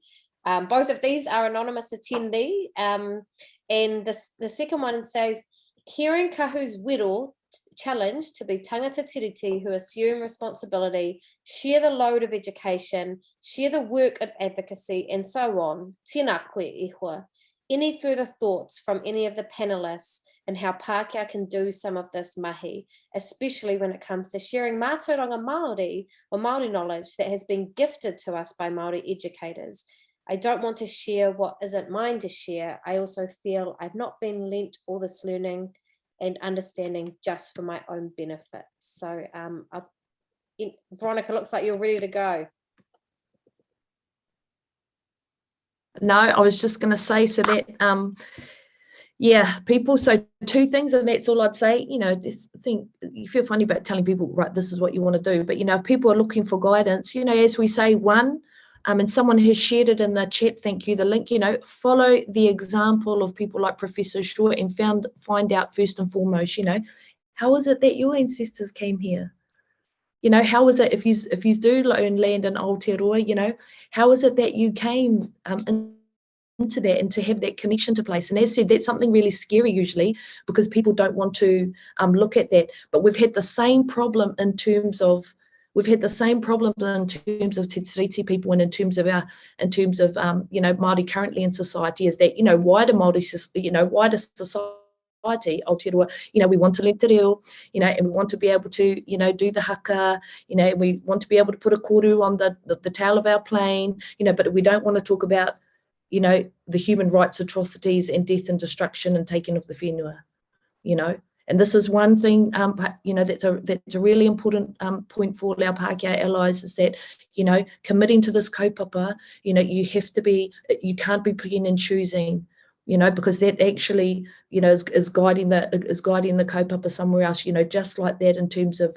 Both of these are anonymous attendee, and the second one says, hearing Kahu's wero challenge to be tangata tiriti who assume responsibility, share the load of education, share the work of advocacy, and so on. Tēnā koe ihua. Any further thoughts from any of the panelists and how Pākehā can do some of this mahi, especially when it comes to sharing mātauranga Māori or Māori knowledge that has been gifted to us by Māori educators? I don't want to share what isn't mine to share. I also feel I've not been lent all this learning and understanding just for my own benefit. So Veronica, looks like you're ready to go. No, I was just going to say, so that, yeah, people, so two things, and that's all I'd say. You know, this thing, you feel funny about telling people, right, this is what you want to do. But, you know, if people are looking for guidance, you know, as we say, one, and someone has shared it in the chat, thank you, the link, you know, follow the example of people like Professor Shaw and find out first and foremost, you know, how is it that your ancestors came here? You know, how is it if you do own land in Aotearoa, you know, how is it that you came into that and to have that connection to place? And as I said, that's something really scary usually because people don't want to look at that. But we've had the same problem in terms of Te Tiriti people and in terms of you know, Māori currently in society, is that, you know, wider society, Aotearoa, you know, we want to learn te reo, you know, and we want to be able to, you know, do the haka, you know, and we want to be able to put a koru on the tail of our plane, you know, but we don't want to talk about, you know, the human rights atrocities and death and destruction and taking of the whenua, you know. And this is one thing, you know, that's a really important point for all our Pākehā allies, is that, you know, committing to this kaupapa, you know, you can't be picking and choosing, you know, because that actually, you know, is guiding the kaupapa somewhere else, you know, just like that in terms of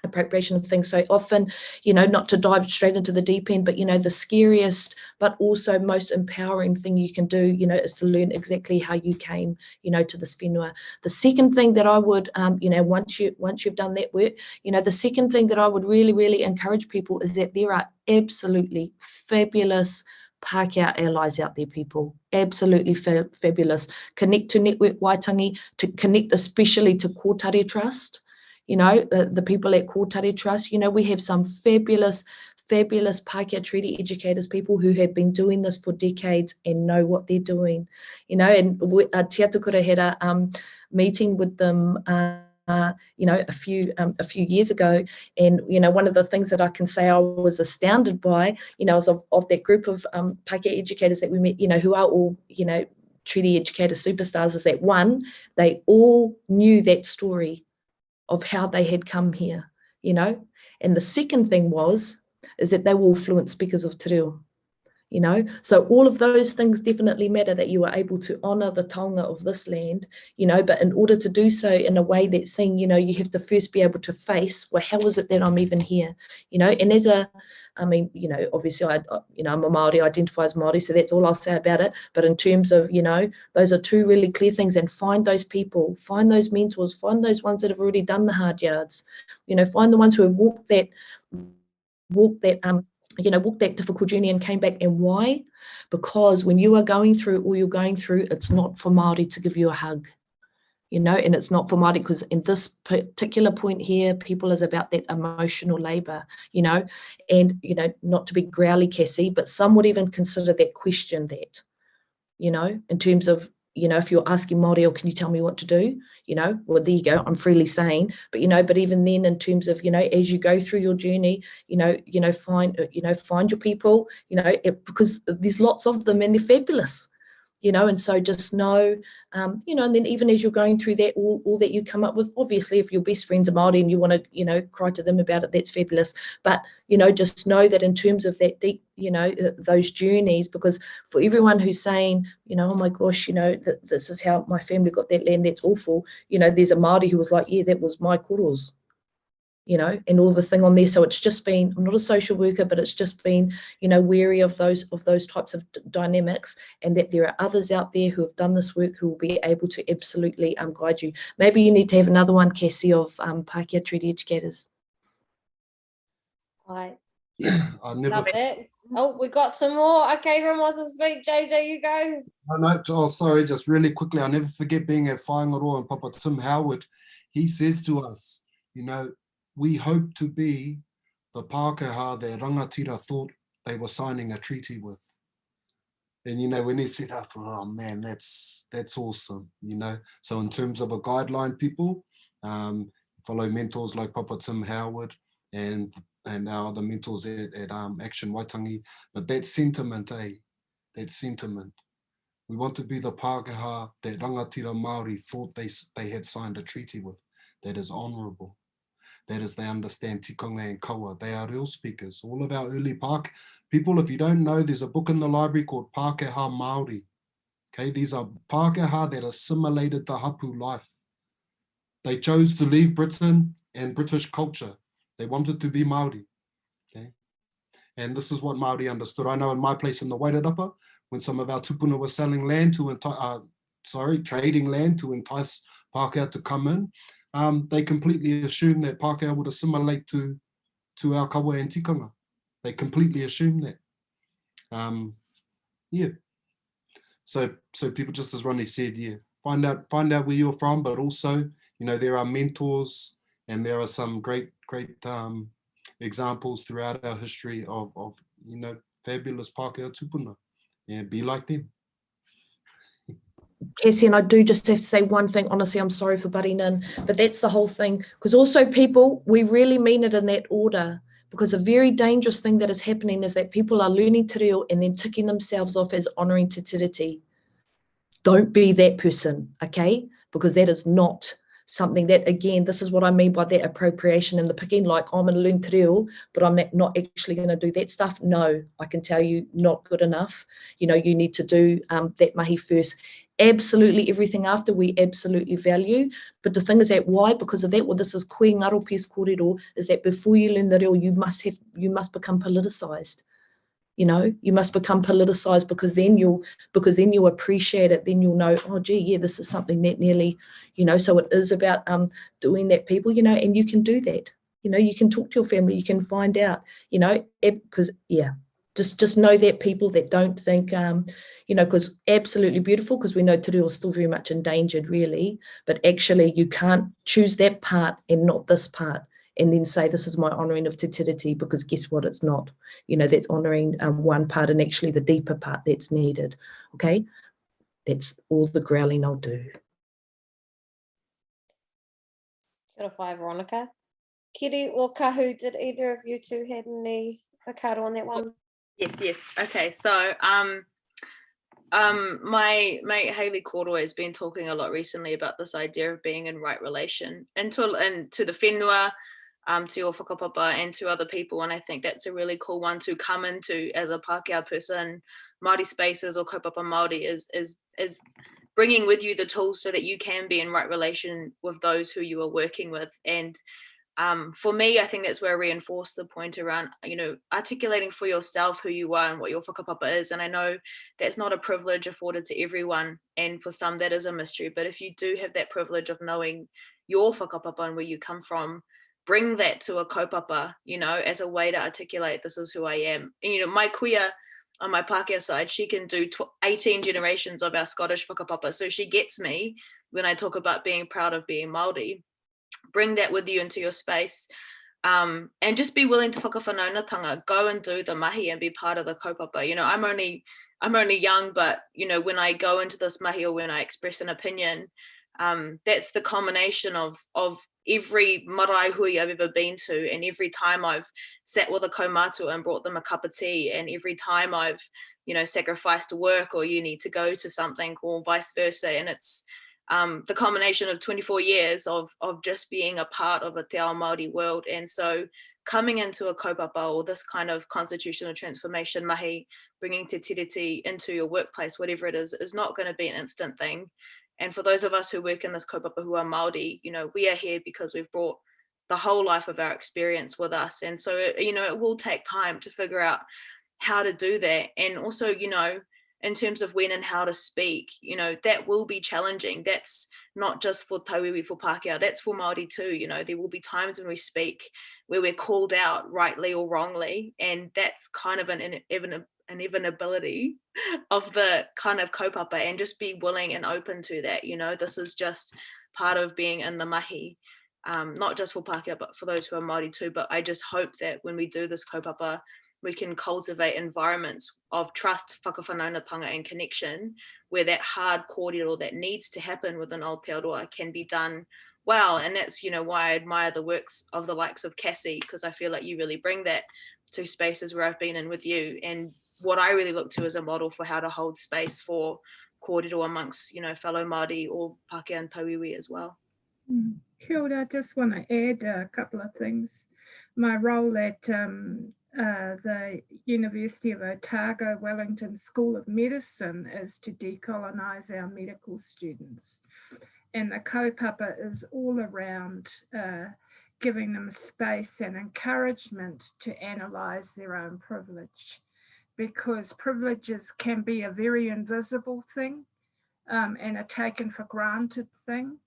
appropriation of things. So often, you know, not to dive straight into the deep end, but, you know, the scariest but also most empowering thing you can do, you know, is to learn exactly how you came, you know, to this whenua. The second thing that I would, you know, once you've done that work, you know, the second thing that I would really, really encourage people is that there are absolutely fabulous Pākehā allies out there, people, absolutely fabulous. Connect to Network Waitangi, to connect especially to Kōtare Trust. You know, the people at Kōtare Trust, you know, we have some fabulous Pākehā treaty educators, people who have been doing this for decades and know what they're doing, you know. And Te Atakura had a meeting with them, you know, a few years ago, and, you know, one of the things that I can say I was astounded by, you know, is of that group of Pākehā educators that we met, you know, who are all, you know, treaty educator superstars, is that one, they all knew that story of how they had come here, you know. And the second thing is that they were all fluent speakers of te reo, you know. So all of those things definitely matter, that you are able to honour the taonga of this land, you know, but in order to do so in a way that's saying, you know, you have to first be able to face, well, how is it that I'm even here, you know. And as a, I mean, you know, obviously you know, I'm a Māori, I identify as Māori, so that's all I'll say about it. But in terms of, you know, those are two really clear things. And find those people, find those mentors, find those ones that have already done the hard yards, you know, find the ones who have walked that you know, walked that difficult journey and came back. And why? Because when you are going through all you're going through, it's not for Māori to give you a hug. you know, and it's not for Māori, because in this particular point here, people is about that emotional labour, you know, and, you know, not to be growly, Kassie, but some would even consider that question that, you know, in terms of, you know, if you're asking Māori, or can you tell me what to do, you know, well, there you go, I'm freely saying, but, you know, but even then in terms of, you know, as you go through your journey, you know, find your people, you know, because there's lots of them and they're fabulous. You know, and so just know, you know, and then even as you're going through that, all that you come up with, obviously, if your best friends are Māori and you want to, you know, cry to them about it, that's fabulous. But, you know, just know that in terms of that deep, you know, those journeys, because for everyone who's saying, you know, oh my gosh, you know, this is how my family got that land, that's awful. You know, there's a Māori who was like, yeah, that was my koros. You know, and all the thing on there. So it's just been, I'm not a social worker, but it's just been, you know, wary of those types of dynamics, and that there are others out there who have done this work who will be able to absolutely guide you. Maybe you need to have another one, Kassie, of Pākehā Treaty Educators. I never love it. Oh, we got some more. Okay, everyone wants to speak. JJ, you go. Oh, sorry, just really quickly, I'll never forget being at Whaingaroa and Papa Tim Howard. He says to us, you know, we hope to be the Pākehā that rangatira thought they were signing a treaty with. And, you know, when he said that, oh man, that's awesome, you know. So in terms of a guideline, people, follow mentors like Papa Tim Howard and our other mentors at Action Waitangi. But that sentiment, that sentiment. We want to be the Pākehā that rangatira Māori thought they had signed a treaty with, that is honourable. That is, they understand tikonga and kaua. They are real speakers. All of our early people, if you don't know, there's a book in the library called Pākehā Māori. Okay, these are Pākehā that assimilated the hapu life. They chose to leave Britain and British culture. They wanted to be Māori. Okay, and this is what Māori understood. I know in my place in the Wairarapa, when some of our tupuna were selling land trading land to entice Pākehā to come in, they completely assumed that Pākehā would assimilate to our kaua and tikanga. They completely assumed that. Yeah. So people, just as Ronnie said, yeah, find out where you're from, but also, you know, there are mentors and there are some great examples throughout our history of you know, fabulous Pākehā tupuna. Yeah, be like them. Kassie, and I do just have to say one thing, honestly, I'm sorry for butting in, but that's the whole thing, because also people, we really mean it in that order, because a very dangerous thing that is happening is that people are learning te reo and then ticking themselves off as honouring Te Tiriti. Don't be that person, okay? Because that is not something that, again, this is what I mean by that appropriation and the picking, like, I'm going to learn te reo, but I'm not actually going to do that stuff. No, I can tell you, not good enough. You know, you need to do that mahi first. Absolutely everything after we absolutely value, but the thing is that why? Because of that, well, this is koe ngaro pes kōrero, is that before you learn the reo, you must become politicized. You know, you must become politicized, because then you'll appreciate it. Then you'll know, oh gee, yeah, this is something that nearly, you know. So it is about doing that, people, you know, and you can do that. You know, you can talk to your family, you can find out, you know, because yeah, just know that, people, that don't think you know, because absolutely beautiful, because we know te reo is still very much endangered, really, but actually you can't choose that part and not this part, and then say this is my honouring of Te Tiriti, because guess what, it's not. You know, that's honouring one part, and actually the deeper part that's needed. Okay, that's all the growling I'll do. Kia ora whai, Veronica. Keri or Kahu, did either of you two have any whakaaro on that one? Yes. Okay, so my mate Hayley Cordoy has been talking a lot recently about this idea of being in right relation and to the whenua, to your whakapapa and to other people, and I think that's a really cool one to come into as a Pākehā person. Māori spaces or kaupapa Māori is bringing with you the tools so that you can be in right relation with those who you are working with. And for me, I think that's where I reinforce the point around, you know, articulating for yourself who you are and what your whakapapa is. And I know that's not a privilege afforded to everyone, and for some that is a mystery, but if you do have that privilege of knowing your whakapapa and where you come from, bring that to a kaupapa, you know, as a way to articulate, this is who I am. And, you know, my kuia on my Pākehā side, she can do 18 generations of our Scottish whakapapa. So she gets me when I talk about being proud of being Māori. Bring that with you into your space. And just be willing to whakawhanaungatanga, go and do the mahi and be part of the kaupapa. You know, I'm only young, but, you know, when I go into this mahi or when I express an opinion, that's the combination of every marae hui I've ever been to, and every time I've sat with a kaumātua and brought them a cup of tea, and every time I've, you know, sacrificed work or uni to go to something, or vice versa. And it's the combination of 24 years of just being a part of a te ao Māori world. And so coming into a kaupapa or this kind of constitutional transformation mahi, bringing Te Tiriti into your workplace, whatever it is not going to be an instant thing. And for those of us who work in this kaupapa who are Māori, you know, we are here because we've brought the whole life of our experience with us. And so, you know, it will take time to figure out how to do that. And also, you know, in terms of when and how to speak, you know, that will be challenging. That's not just for tauiwi, for Pākehā, that's for Māori too. You know, there will be times when we speak where we're called out rightly or wrongly, and that's kind of an inevitability of the kind of kaupapa, and just be willing and open to that. You know, this is just part of being in the mahi, not just for Pākehā, but for those who are Māori too. But I just hope that when we do this kaupapa, we can cultivate environments of trust, whakawhanaungatanga and connection, where that hard kōrero that needs to happen within Aotearoa can be done well. And that's, you know, why I admire the works of the likes of Kassie, because I feel like you really bring that to spaces where I've been in with you, and what I really look to as a model for how to hold space for kōrero amongst, you know, fellow Māori or Pākehā and tauiwi as well. Kia ora, I just want to add a couple of things. My role at the University of Otago Wellington School of Medicine is to decolonise our medical students. And the kaupapa is all around giving them space and encouragement to analyse their own privilege, because privileges can be a very invisible thing and a taken for granted thing.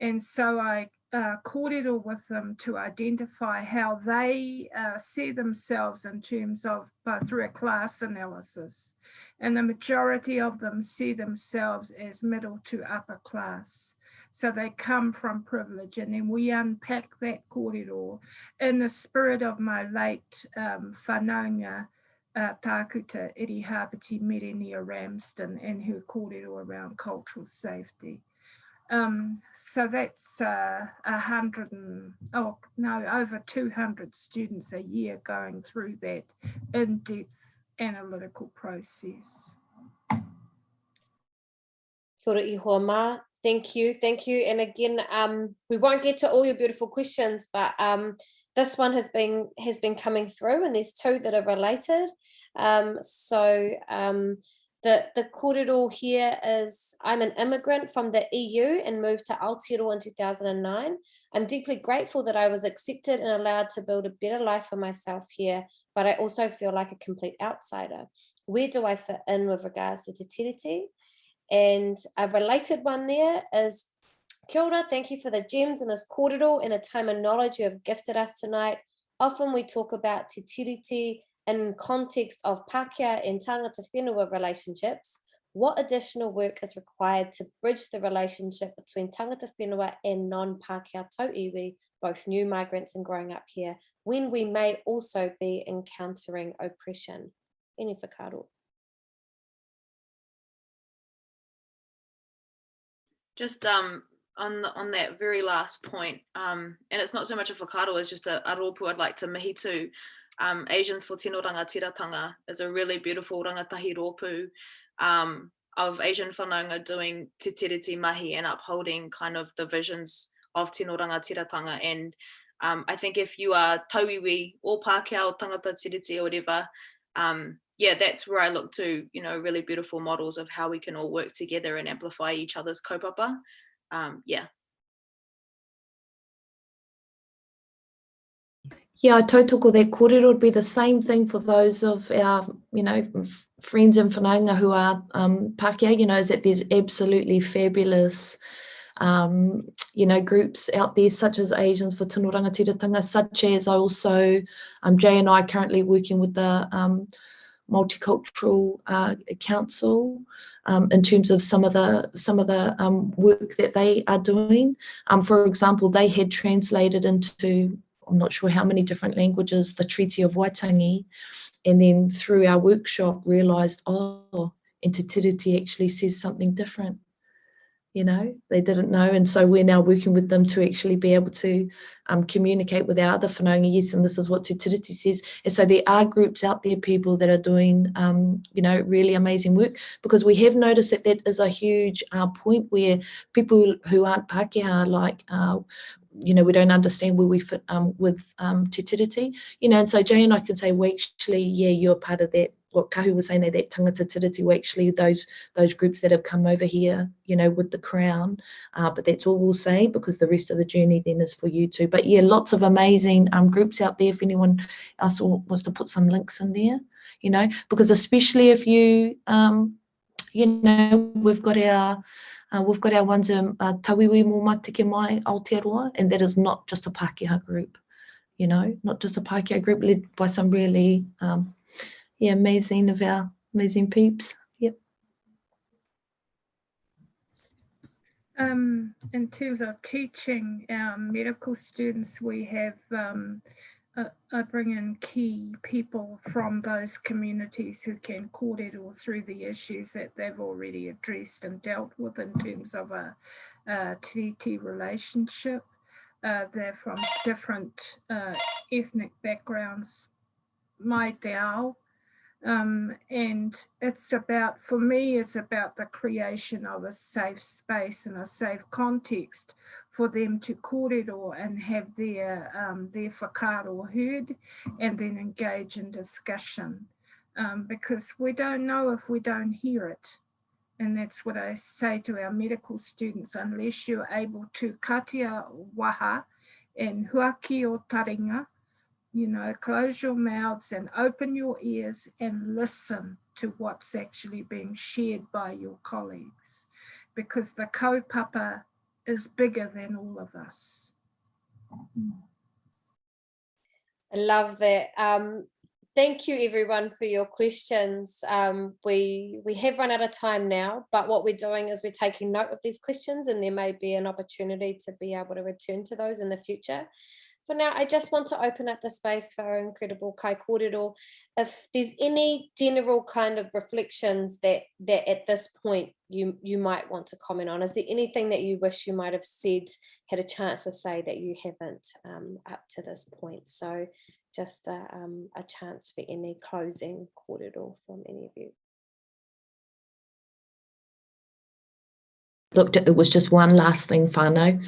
And so I kōrero with them to identify how they see themselves in terms of through a class analysis. And the majority of them see themselves as middle to upper class. So they come from privilege, and then we unpack that kōrero in the spirit of my late whanaunga tākuta Iri Hapiti Merenia Ramsden and her kōrero around cultural safety. So that's over 200 students a year going through that in-depth analytical process. Kia ora iho mā. Thank you. And again, we won't get to all your beautiful questions, but this one has been coming through, and there's two that are related. The kōrero here is, I'm an immigrant from the EU and moved to Aotearoa in 2009. I'm deeply grateful that I was accepted and allowed to build a better life for myself here, but I also feel like a complete outsider. Where do I fit in with regards to Te Tiriti? And a related one there is, kia ora, thank you for the gems in this kōrero and the time and knowledge you have gifted us tonight. Often we talk about Te Tiriti in context of Pākehā and tangata whenua relationships. What additional work is required to bridge the relationship between tangata whenua and non-Pākehā tauiwi, both new migrants and growing up here, when we may also be encountering oppression? Any whakaaro? Just on that very last point, and it's not so much a whakaaro, it's just a rōpū I'd like to mihi to. Asians for Tino Rangatiratanga is a really beautiful rangatahi rōpū of Asian whanaunga doing Te Tiriti mahi and upholding kind of the visions of Tino Rangatiratanga. And I think if you are tauiwi or Pākehā or tangata tiriti or whatever, yeah, that's where I look to, you know, really beautiful models of how we can all work together and amplify each other's kaupapa. Yeah. Yeah, I tautoko that kōrero would be the same thing for those of our, you know, friends and whanaunga who are Pākehā, you know, is that there's absolutely fabulous, you know, groups out there such as Asians for Tino Rangatiratanga, such as I also, Jay and I currently working with the multicultural council in terms of some of the work that they are doing. For example, they had translated into, I'm not sure how many different languages, the Treaty of Waitangi, and then through our workshop realised, oh, and Te Tiriti actually says something different. You know, they didn't know, and so we're now working with them to actually be able to communicate with our other whanaunga, yes, and this is what Te Tiriti says. And so there are groups out there, people that are doing, you know, really amazing work, because we have noticed that that is a huge point where people who aren't Pākehā, like, you know, we don't understand where we fit with Te Tiriti, you know, and so Jay and I can say, well, actually, yeah, you're part of that. What Kahu was saying, that tangata tiriti were actually those groups that have come over here, you know, with the crown. But that's all we'll say, because the rest of the journey then is for you too. But yeah, lots of amazing groups out there. If anyone else wants to put some links in there, you know, because especially if you, you know, we've got our ones Tawiwi Mō Matike Mai Aotearoa, and that is not just a Pākehā group, you know, not just a Pākehā group led by some really yeah, amazing of our amazing peeps. Yep. In terms of teaching our medical students, we have I bring in key people from those communities who can kōrero through the issues that they've already addressed and dealt with in terms of a tiriti relationship. They're from different ethnic backgrounds, mai te ao. And it's about, for me, it's about the creation of a safe space and a safe context for them to kōrero and have their whakaaro heard, and then engage in discussion, because we don't know if we don't hear it. And that's what I say to our medical students: unless you're able to katia waha and huaki o taringa, you know, close your mouths and open your ears and listen to what's actually being shared by your colleagues, because the kaupapa is bigger than all of us. I love that. Thank you everyone for your questions. We have run out of time now, but what we're doing is we're taking note of these questions, and there may be an opportunity to be able to return to those in the future. For now, I just want to open up the space for our incredible kai kōrero. If there's any general kind of reflections that at this point you might want to comment on. Is there anything that you wish you might have said, had a chance to say, that you haven't up to this point? So just a chance for any closing kōrero from any of you. Look, it was just one last thing, whānau.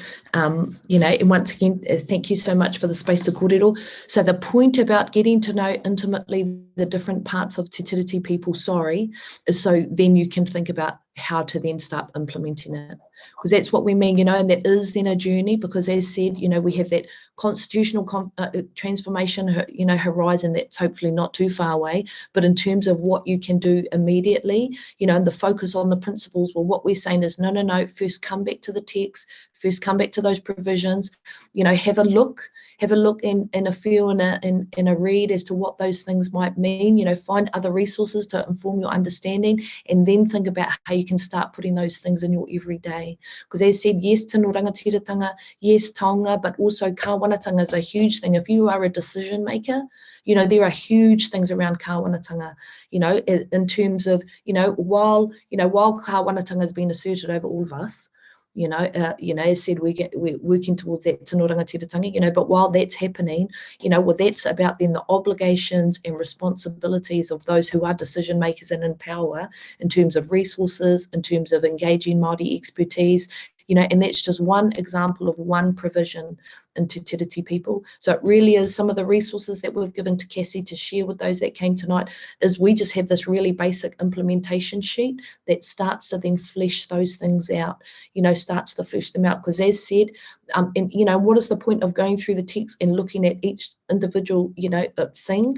You know, and once again, thank you so much for the space to kōrero. So the point about getting to know intimately the different parts of Te Tiriti people, is so then you can think about how to then start implementing it. Because that's what we mean, you know, and that is then a journey, because as said, you know, we have that constitutional transformation, you know, horizon that's hopefully not too far away, but in terms of what you can do immediately, you know, and the focus on the principles, well, what we're saying is no, first come back to the text, first come back to those provisions, you know, have a look and a feel and a read as to what those things might mean, you know, find other resources to inform your understanding, and then think about how you can start putting those things in your everyday. Because as said, yes, tino rangatiratanga, yes, taonga, but also kāwanatanga is a huge thing. If you are a decision maker, you know, there are huge things around kāwanatanga, you know, in terms of, you know, while kāwanatanga has been asserted over all of us, you know, as said, we're working towards that tino rangatiratanga, you know, but while that's happening, you know, well, that's about then the obligations and responsibilities of those who are decision makers and in power, in terms of resources, in terms of engaging Māori expertise, you know, and that's just one example of one provision in Te Tiriti people. So it really is some of the resources that we've given to Kassie to share with those that came tonight, is we just have this really basic implementation sheet that starts to then flesh those things out, you know, starts to flesh them out. Because as said, and you know, what is the point of going through the text and looking at each individual, you know, thing?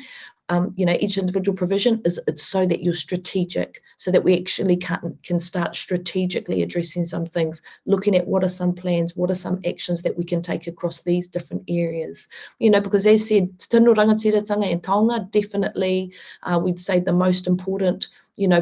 each individual provision it's so that you're strategic, so that we actually can start strategically addressing some things, looking at what are some plans, what are some actions that we can take across these different areas. Because as said, tino rangatiratanga and taonga, definitely we'd say the most important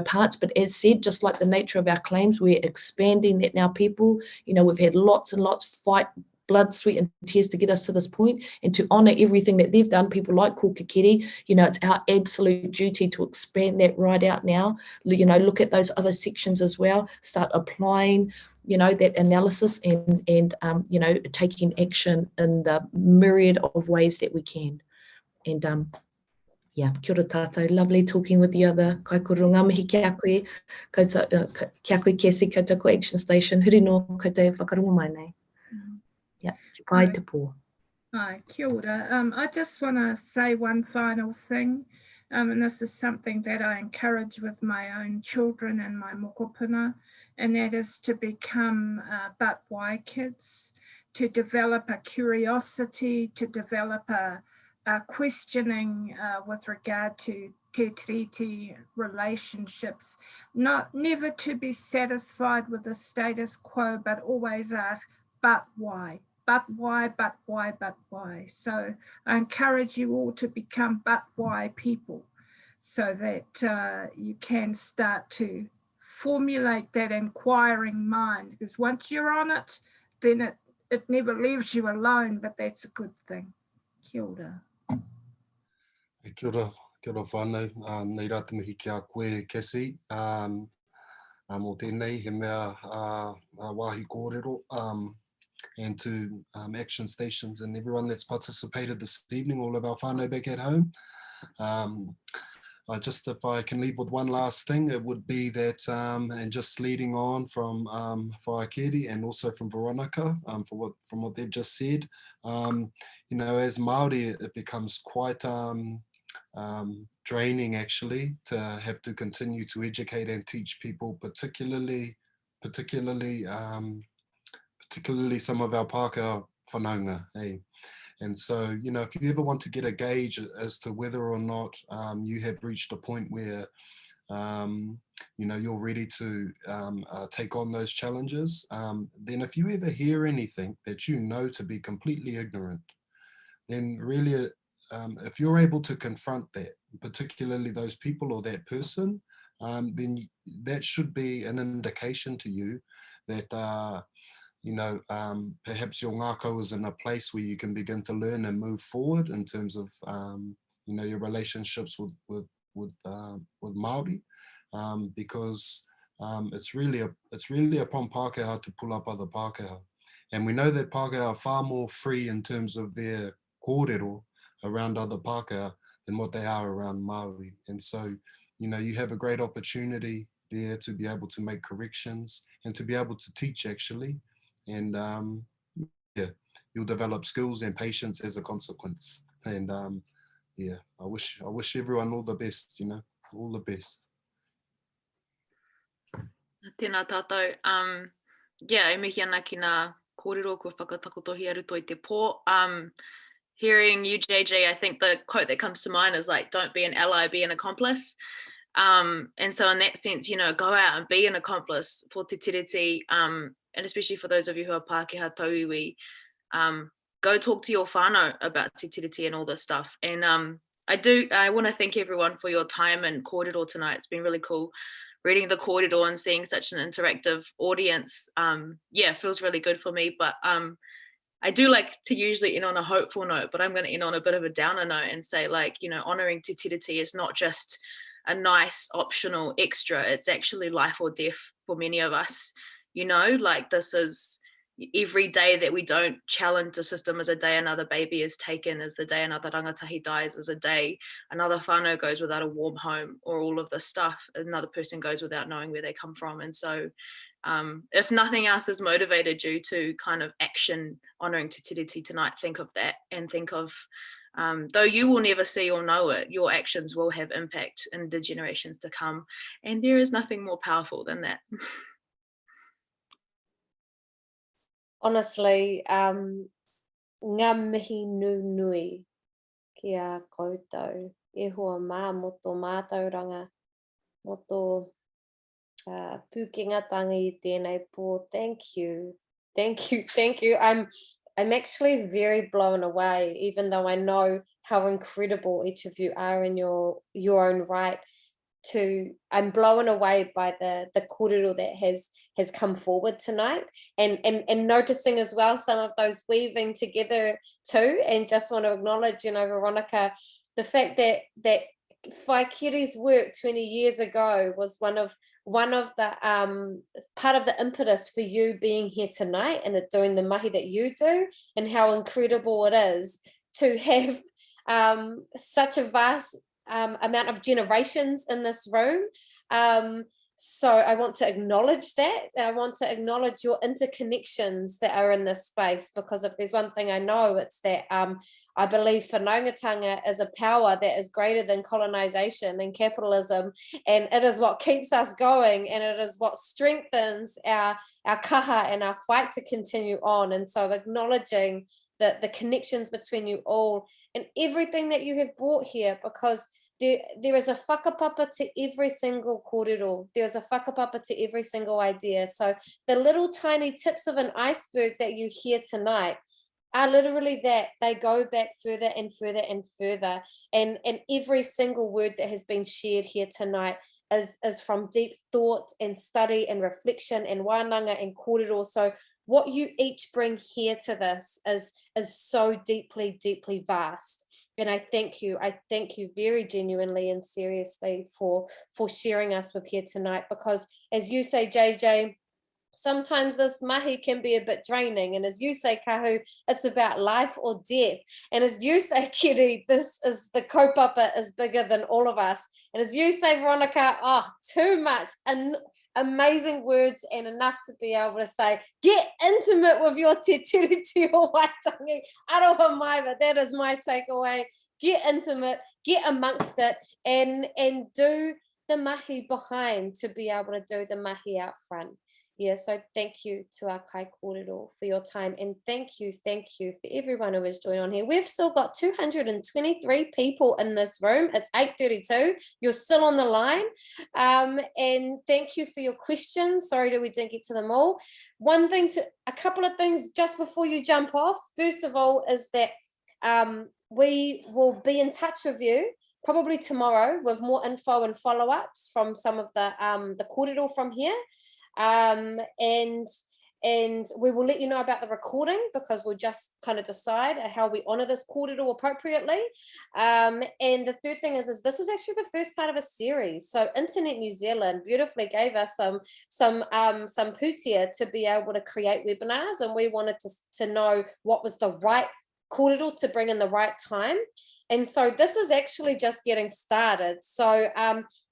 parts, but as said, just like the nature of our claims, we're expanding that now. People, we've had lots and lots fight, blood, sweat and tears to get us to this point, and to honour everything that they've done, people like ko Keri, it's our absolute duty to expand that right out now. Look at those other sections as well, start applying that analysis and taking action in the myriad of ways that we can. And yeah, kia ora tātou, lovely talking with the other kai koro ngā mihi kia koe, kia koe Kassie, koutou ko ActionStation, huri no koutou whakarongo mai nei. Yeah, pai te pō. Hi, kia ora. I just want to say one final thing, and this is something that I encourage with my own children and my mokopuna, and that is to become but why kids, to develop a curiosity, to develop a questioning with regard to Te Tiriti relationships, never to be satisfied with the status quo, but always ask, but why? But why, but why, but why? So I encourage you all to become but why people, so that you can start to formulate that inquiring mind, because once you're on it, then it never leaves you alone, but that's a good thing. Kia ora. Kia ora whānau, nei rā te mihi kia koe Kassie. Mō tēnei, he mea wāhi kōrero, and to ActionStations and everyone that's participated this evening, all of our whānau back at home. If I can leave with one last thing, it would be that, and just leading on from Keri and also from Veronica, from what they've just said, as Māori, it becomes quite draining actually to have to continue to educate and teach people, particularly some of our Pākehā whanaunga, eh? And so, if you ever want to get a gauge as to whether or not you have reached a point where, you're ready to take on those challenges, then if you ever hear anything that to be completely ignorant, then really, if you're able to confront that, particularly those people or that person, then that should be an indication to you that perhaps your ngākau is in a place where you can begin to learn and move forward in terms of your relationships with Māori, because it's really upon Pākehā to pull up other Pākehā, and we know that Pākehā are far more free in terms of their kōrero around other Pākehā than what they are around Māori. And so you have a great opportunity there to be able to make corrections and to be able to teach actually. And you'll develop skills and patience as a consequence. And I wish everyone all the best, all the best. Tēnā tātou. E mihi ana ki nā kōrero kua whakatakotohi aru toi te pō. Hearing you, JJ, I think the quote that comes to mind is like, don't be an ally, be an accomplice. And so in that sense, go out and be an accomplice for Te Tiriti, and especially for those of you who are Pākehā tauiwi, go talk to your whānau about Te Tiriti and all this stuff. And I want to thank everyone for your time and kōrero tonight. It's been really cool reading the kōrero and seeing such an interactive audience. It feels really good for me, but I do like to usually end on a hopeful note, but I'm going to end on a bit of a downer note and say, honouring Te Tiriti is not just a nice optional extra. It's actually life or death for many of us. This is every day that we don't challenge the system is a day another baby is taken, is the day another rangatahi dies, is a day another whānau goes without a warm home, or all of this stuff, another person goes without knowing where they come from. And so if nothing else has motivated you to kind of action honouring Te Tiriti tonight, think of that, and think of, though you will never see or know it, your actions will have impact in the generations to come. And there is nothing more powerful than that. Honestly, ngā mihi nui ki a koutou. E hoa mā mo tō mātauranga, mo tō pukengatanga I tēnei pō. Thank you, thank you, thank you. I'm actually very blown away, even though I know how incredible each of you are in your own right. I'm blown away by the kōrero that has come forward tonight, and noticing as well some of those weaving together too, and just want to acknowledge, you know, Veronica, the fact that Whai Keri's work 20 years ago was one of the part of the impetus for you being here tonight and doing the mahi that you do, and how incredible it is to have such a vast amount of generations in this room. So I want to acknowledge that. I want to acknowledge your interconnections that are in this space, because if there's one thing I know, it's that I believe whanaungatanga is a power that is greater than colonization and capitalism, and it is what keeps us going, and it is what strengthens our kaha and our fight to continue on. And so acknowledging the connections between you all and everything that you have brought here, because there is a whakapapa to every single kōrero. There's a whakapapa to every single idea. So the little tiny tips of an iceberg that you hear tonight are literally that. They go back further and further and further. And every single word that has been shared here tonight is from deep thought and study and reflection and wānanga and kōrero. So what you each bring here to this is so deeply, deeply vast. And I thank you very genuinely and seriously for sharing us with here tonight, because as you say, JJ, sometimes this mahi can be a bit draining, and as you say, Kahu, it's about life or death, and as you say, Keri, this is the kaupapa is bigger than all of us, and as you say, Veronica, too much, and amazing words, and enough to be able to say, get intimate with your Te Tiriti o Waitangi, aroha mai, but that is my takeaway. Get intimate, get amongst it, and do the mahi behind to be able to do the mahi out front. Yeah, so thank you to our kai kōrero for your time, and thank you for everyone who has joined on here. We've still got 223 people in this room. It's 8:32. You're still on the line, and thank you for your questions. Sorry that we didn't get to them all. A couple of things just before you jump off. First of all, is that we will be in touch with you probably tomorrow with more info and follow-ups from some of the kōrero from here. And we will let you know about the recording, because we'll just kind of decide how we honor this kōrero appropriately. And the third thing is this is actually the first part of a series. So Internet New Zealand beautifully gave us some Kutia to be able to create webinars, and we wanted to know what was the right kōrero to bring in the right time. And so this is actually just getting started. So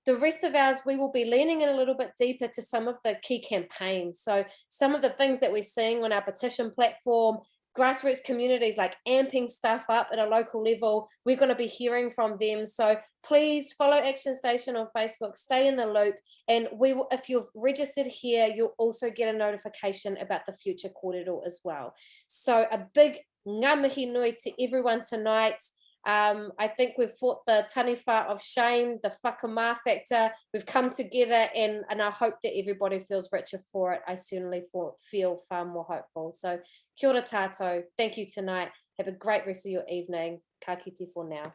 the rest of ours, we will be leaning in a little bit deeper to some of the key campaigns. So some of the things that we're seeing on our petition platform, grassroots communities like amping stuff up at a local level, we're going to be hearing from them. So please follow ActionStation on Facebook, stay in the loop, and we will, if you've registered here, you'll also get a notification about the future kōrero as well. So a big ngā mihi nui to everyone tonight. I think we've fought the taniwha of shame, the whakamā factor. We've come together, and I hope that everybody feels richer for it. I certainly feel far more hopeful. So kia ora tātou. Thank you tonight. Have a great rest of your evening. Ka kite for now.